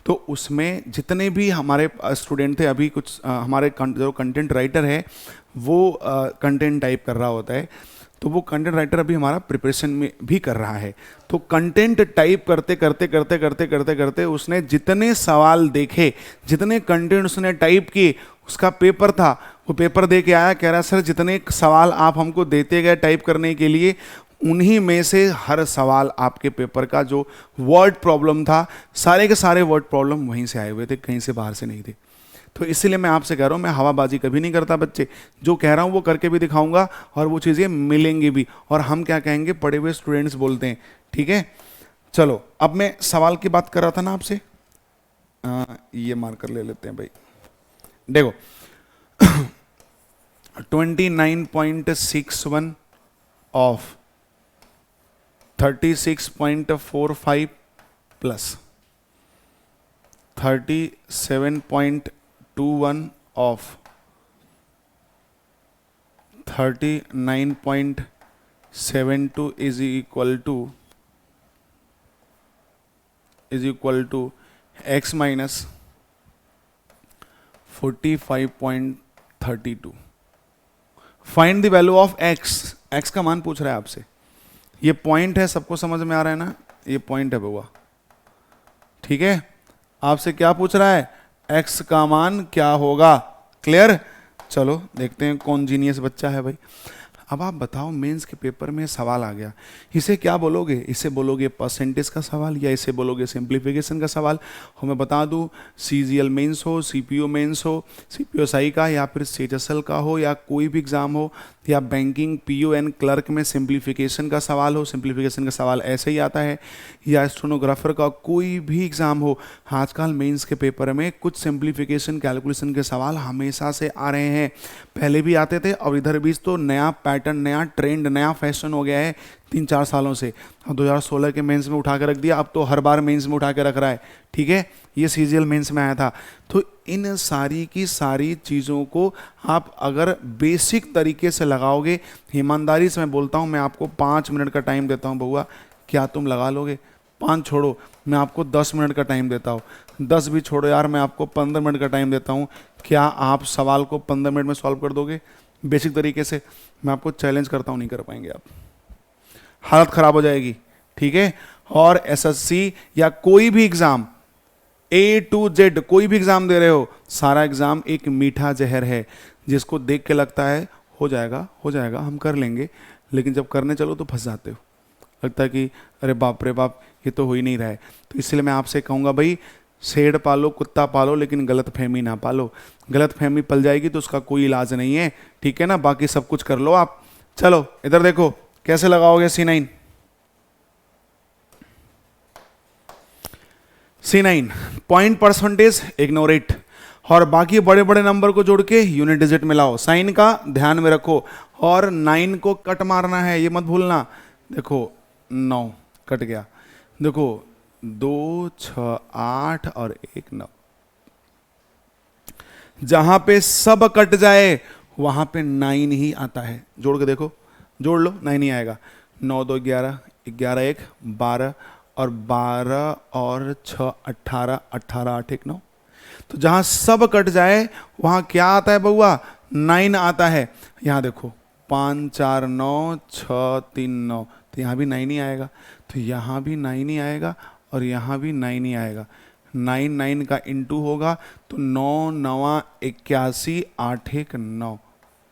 तो उसमें जितने भी हमारे स्टूडेंट थे, अभी कुछ हमारे जो कंटेंट राइटर है वो कंटेंट टाइप कर रहा होता है, तो वो कंटेंट राइटर अभी हमारा प्रिपरेशन में भी कर रहा है। तो कंटेंट टाइप करते करते करते करते करते करते उसने जितने सवाल देखे, जितने कंटेंट उसने टाइप किए, उसका पेपर था, वो पेपर दे के आया, कह रहा सर जितने सवाल आप हमको देते गए टाइप करने के लिए, उन्हीं में से हर सवाल आपके पेपर का जो वर्ड प्रॉब्लम था, सारे के सारे वर्ड प्रॉब्लम वहीं से आए हुए थे, कहीं से बाहर से नहीं थे। तो इसलिए मैं आपसे कह रहा हूँ, मैं हवाबाजी कभी नहीं करता बच्चे, जो कह रहा हूँ वो करके भी दिखाऊंगा और वो चीज़ें मिलेंगी भी, और हम क्या कहेंगे, पढ़े हुए स्टूडेंट्स बोलते हैं। ठीक है, चलो अब मैं सवाल की बात कर रहा था ना आपसे, ये मार्कर ले लेते हैं भाई। देखो 29.61 of 36.45 plus 37.21 of 39.72 is equal to x minus 45.32। Find the value of x। x का मान पूछ रहा है आपसे, ये पॉइंट है, सबको समझ में आ रहा है ना, ये पॉइंट है बउआ। ठीक है, आपसे क्या पूछ रहा है, x का मान क्या होगा। क्लियर, चलो देखते हैं कौन जीनियस बच्चा है भाई। अब आप बताओ, मेंस के पेपर में सवाल आ गया, इसे क्या बोलोगे, इसे बोलोगे परसेंटेज का सवाल या इसे बोलोगे सिंप्लीफिकेशन का सवाल। और मैं बता दूं, सीजीएल मेंस हो, सीपीओ मेंस हो, सीपीओएसआई का या फिर सीएचएसएल का हो, या कोई भी एग्जाम हो, या बैंकिंग पीओ एंड क्लर्क में सिंप्लीफिकेशन का सवाल हो, सिंप्लीफिकेशन का सवाल ऐसे ही आता है, या स्टेनोग्राफर का कोई भी एग्जाम हो, आजकल मेंस के पेपर में कुछ सिंप्लीफिकेशन कैलकुलेशन के सवाल हमेशा से आ रहे हैं। पहले भी आते थे, और इधर बीच तो नया पैटर्न, नया ट्रेंड, नया फैशन हो गया है 3-4 सालों से। अब 2016 के मेंस में उठा के रख दिया, अब तो हर बार मेंस में उठा के रख रहा है। ठीक है, ये सीजीएल मेंस में आया था। तो इन सारी की सारी चीज़ों को आप अगर बेसिक तरीके से लगाओगे, ईमानदारी से मैं बोलता हूँ, मैं आपको 5 मिनट का टाइम देता हूँ बउआ, क्या तुम लगा लोगे? 5 छोड़ो, मैं आपको 10 मिनट का टाइम देता हूँ, 10 भी छोड़ो यार, मैं आपको 15 मिनट का टाइम देता हूँ। क्या आप सवाल को 15 मिनट में सॉल्व कर दोगे बेसिक तरीके से? मैं आपको चैलेंज करता हूँ, नहीं कर पाएंगे आप, हालत खराब हो जाएगी। ठीक है, और एसएससी या कोई भी एग्जाम, A to Z कोई भी एग्जाम दे रहे हो, सारा एग्जाम एक मीठा जहर है, जिसको देख के लगता है हो जाएगा हो जाएगा, हम कर लेंगे, लेकिन जब करने चलो तो फंस जाते हो, लगता है कि अरे बाप रे बाप, ये तो हो ही नहीं रहा है। तो इसलिए मैं आपसे कहूँगा भाई, शेर पालो कुत्ता पालो, लेकिन गलत फहमी ना पालो। गलत फहमी पल जाएगी तो उसका कोई इलाज नहीं है। ठीक है ना, बाकी सब कुछ कर लो आप। चलो इधर देखो, कैसे लगाओगे C9। C9 point percentage ignore it, और बाकी बड़े बड़े नंबर को जोड़ के यूनिट डिजिट में लाओ। साइन का ध्यान में रखो, और 9 को कट मारना है, ये मत भूलना। देखो 9 कट गया, देखो 2 6 8 और 1 9, जहां पे सब कट जाए वहां पे 9 ही आता है। जोड़ के देखो, जोड़ लो, 9 ही आएगा। 9 2 11, 11 1 12, और 12 और 6 18, 18 8 1 9। तो जहां सब कट जाए वहां क्या आता है बउआ? 9 आता है। यहां देखो 5 4 9 6 3 9, तो यहाँ भी 9 ही आएगा, तो यहाँ भी 9 ही आएगा, और यहाँ भी 9 ही आएगा। 9 9 का इंटू होगा तो 9 9 81, 8 1 9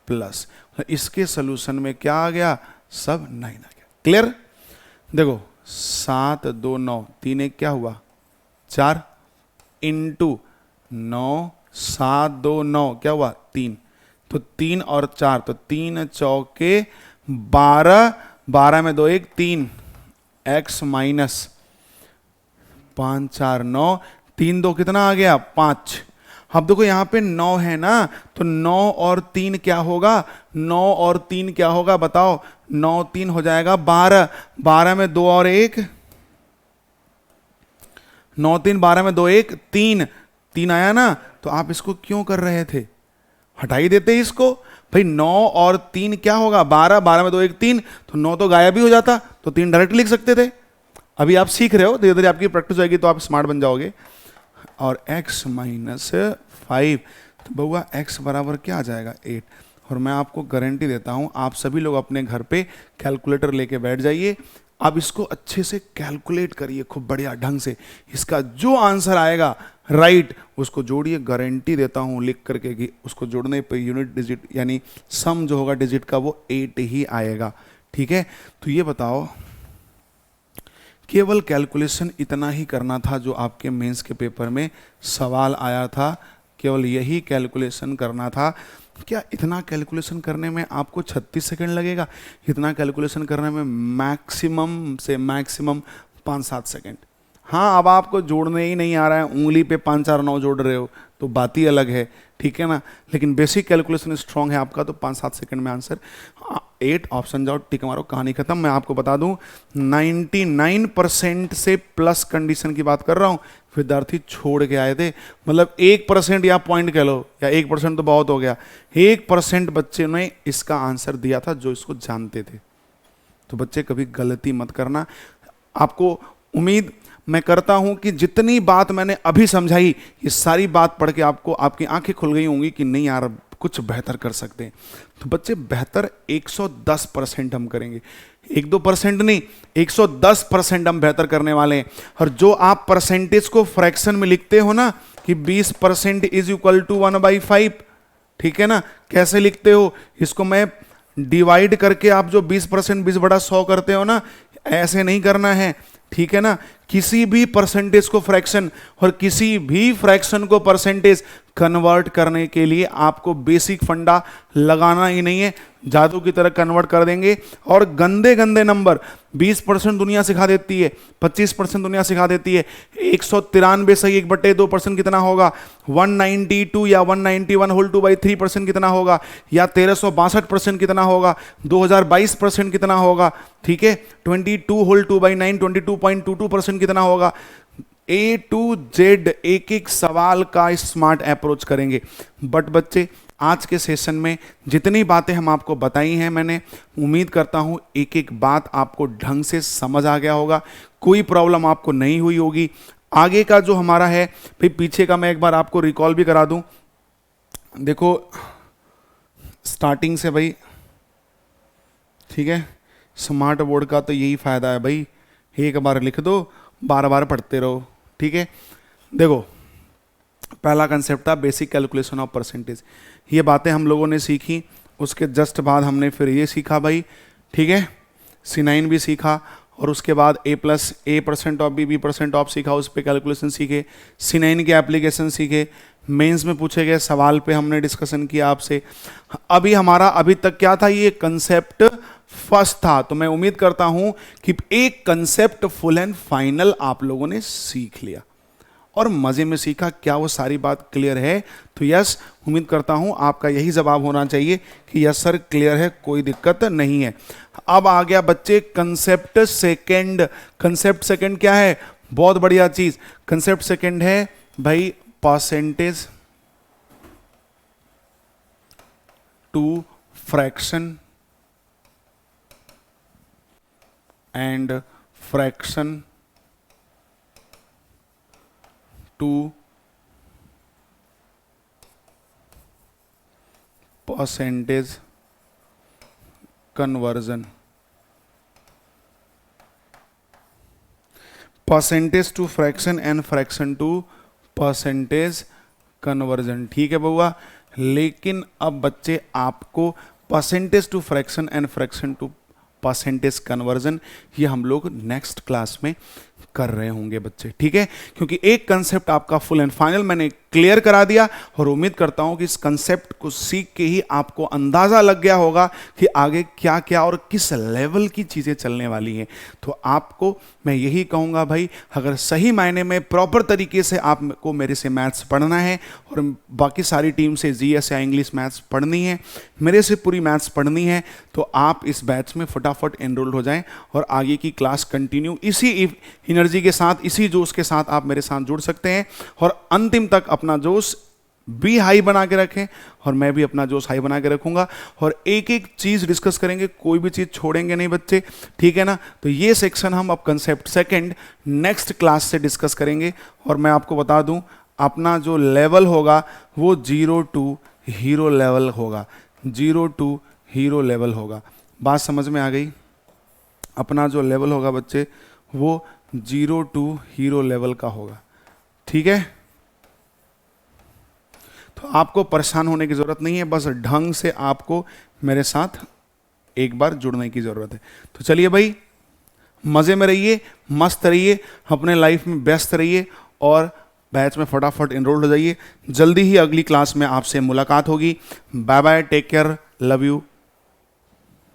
प्लस, इसके सोल्यूशन में क्या आ गया? सब 9 आ गया। क्लियर? देखो 7 2 9, 3 1 क्या हुआ? 4, इंटू 9 7 2 9 क्या हुआ? 3, तो 3 और 4, तो 3 चौके 12, 12 में 2 1 3, x माइनस 5 4 9, 3 2 कितना आ गया? 5। अब देखो यहाँ पे 9 है ना, तो 9 और 3 क्या होगा? 9 और 3 क्या होगा बताओ? 9 3 हो जाएगा 12, 12 में 2 और 1, 9 3 12 में 2 1 3, 3 आया ना। तो आप इसको क्यों कर रहे थे? हटा ही देते इसको भाई 9 और 3 क्या होगा, 12, 12 में 2 1 3, तो 9 तो गायब ही हो जाता, तो 3 डायरेक्ट लिख सकते थे। अभी आप सीख रहे हो, धीरे धीरे आपकी प्रैक्टिस होगी तो आप स्मार्ट बन जाओगे। और x माइनस 5, तो बउआ x बराबर क्या आ जाएगा 8। और मैं आपको गारंटी देता हूं, आप सभी लोग अपने घर पे कैलकुलेटर लेके बैठ जाइए, आप इसको अच्छे से कैलकुलेट करिए खूब बढ़िया ढंग से, इसका जो आंसर आएगा राइट उसको जोड़िए, गारंटी देता हूं लिख करके कि उसको जोड़ने पे यूनिट डिजिट यानी सम जो होगा डिजिट का वो 8 ही आएगा। ठीक है, तो ये बताओ, केवल कैलकुलेशन इतना ही करना था जो आपके मेंस के पेपर में सवाल आया था, केवल यही कैलकुलेशन करना था। क्या इतना कैलकुलेशन करने में आपको 36 सेकंड लगेगा? इतना कैलकुलेशन करने में मैक्सिमम से मैक्सिमम 5-7 सेकंड। हाँ, अब आपको जोड़ने ही नहीं आ रहा है, उंगली पे 5 4 9 जोड़ रहे हो तो बात ही अलग है, ठीक है ना, लेकिन बेसिक कैलकुलेशन स्ट्रांग है आपका, तो 5-7 सेकंड में आंसर। 8 ऑप्शन जाओ, टिक मारो, कहानी खत्म। मैं आपको बता दूं 99% से प्लस कंडीशन की बात कर रहा हूं, विद्यार्थी छोड़ के आए थे, मतलब 1% या पॉइंट कह लो, या 1% तो बहुत हो गया, 1% बच्चे ने इसका आंसर दिया था जो इसको जानते थे। तो बच्चे कभी गलती मत करना। आपको उम्मीद मैं करता हूं कि जितनी बात मैंने अभी समझाई, ये सारी बात पढ़ के आपको आपकी आंखें खुल गई होंगी कि नहीं यार कुछ बेहतर कर सकते हैं। तो बच्चे बेहतर 110% हम करेंगे, 1-2% नहीं, 110% हम बेहतर करने वाले हैं। और जो आप परसेंटेज को फ्रैक्शन में लिखते हो ना कि 20% इज इक्वल टू 1/5, ठीक है ना, कैसे लिखते हो इसको, मैं डिवाइड करके आप जो 20% 20/100 करते हो ना, ऐसे नहीं करना है, ठीक है ना। किसी भी परसेंटेज को फ्रैक्शन और किसी भी फ्रैक्शन को परसेंटेज कन्वर्ट करने के लिए आपको बेसिक फंडा लगाना ही नहीं है, जादू की तरह कन्वर्ट कर देंगे। और गंदे गंदे नंबर 20% दुनिया सिखा देती है, 25% दुनिया सिखा देती है, 193 सही 1/2% कितना होगा, 192 या 191 होल 2/3% कितना होगा, या 1362% कितना होगा, 2022% कितना होगा, ठीक है, 22 होल 2/9 22.22% कितना होगा। A to Z एक एक सवाल का स्मार्ट अप्रोच करेंगे। बट बच्चे आज के सेशन में जितनी बातें हम आपको बताई हैं, मैंने उम्मीद करता हूं एक एक बात आपको ढंग से समझ आ गया होगा, कोई प्रॉब्लम आपको नहीं हुई होगी। आगे का जो हमारा है भाई, पीछे का मैं एक बार आपको रिकॉल भी करा दूं। देखो स्टार्टिंग से भाई, ठीक है, स्मार्ट बोर्ड का तो यही फायदा है भाई, एक बार लिख दो, बार बार पढ़ते रहो, ठीक है। देखो पहला कंसेप्ट था बेसिक कैलकुलेशन ऑफ परसेंटेज, ये बातें हम लोगों ने सीखी। उसके जस्ट बाद हमने फिर ये सीखा भाई, ठीक है, C9 भी सीखा, और उसके बाद A% ऑफ B% ऑफ सीखा, उस पर कैलकुलेशन सीखे, C9 के एप्लीकेशन सीखे, मेंस में पूछे गए सवाल पे हमने डिस्कशन किया आपसे। अभी हमारा अभी तक क्या था, ये कंसेप्ट फर्स्ट था। तो मैं उम्मीद करता हूं कि एक कंसेप्ट फुल एंड फाइनल आप लोगों ने सीख लिया और मजे में सीखा। क्या वो सारी बात क्लियर है? तो यस, उम्मीद करता हूं आपका यही जवाब होना चाहिए कि यस सर क्लियर है, कोई दिक्कत नहीं है। अब आ गया बच्चे कंसेप्ट सेकंड। कंसेप्ट सेकंड क्या है? बहुत बढ़िया चीज। कंसेप्ट सेकंड है भाई percentage to fraction and fraction to percentage conversion। Percentage to fraction and fraction to percentage conversion, ठीक है बउआ। लेकिन अब बच्चे आपको percentage to fraction and fraction to percentage conversion ये हम लोग नेक्स्ट क्लास में कर रहे होंगे बच्चे, ठीक है, क्योंकि एक कंसेप्ट आपका फुल एंड फाइनल मैंने क्लियर करा दिया और उम्मीद करता हूं कि इस कंसेप्ट को सीख के ही आपको अंदाजा लग गया होगा कि आगे क्या क्या और किस लेवल की चीजें चलने वाली हैं। तो आपको मैं यही कहूंगा भाई, अगर सही मायने में प्रॉपर तरीके से आपको मेरे से मैथ्स पढ़ना है और बाकी सारी टीम से जीएस या इंग्लिश मैथ्स पढ़नी है, मेरे से पूरी मैथ्स पढ़नी है, तो आप इस बैच में फटाफट एनरोल हो जाएं और आगे की क्लास कंटिन्यू इसी एनर्जी के साथ, इसी जोश के साथ आप मेरे साथ जुड़ सकते हैं और अंतिम तक अपना जोश भी हाई बना के रखें और मैं भी अपना जोश हाई बना के रखूंगा, और एक एक चीज़ डिस्कस करेंगे, कोई भी चीज़ छोड़ेंगे नहीं बच्चे, ठीक है ना। तो ये सेक्शन हम अब कंसेप्ट सेकंड नेक्स्ट क्लास से डिस्कस करेंगे। और मैं आपको बता दूं, अपना जो लेवल होगा वो 0 टू हीरो लेवल होगा, 0 टू हीरो लेवल होगा। बात समझ में आ गई? अपना जो लेवल होगा बच्चे वो 0 टू हीरो लेवल का होगा, ठीक है। तो आपको परेशान होने की ज़रूरत नहीं है, बस ढंग से आपको मेरे साथ एक बार जुड़ने की ज़रूरत है। तो चलिए भाई, मज़े में रहिए, मस्त रहिए, अपने लाइफ में व्यस्त रहिए और बैच में फटाफट इनरोल हो जाइए। जल्दी ही अगली क्लास में आपसे मुलाकात होगी। Bye bye, take care, love you.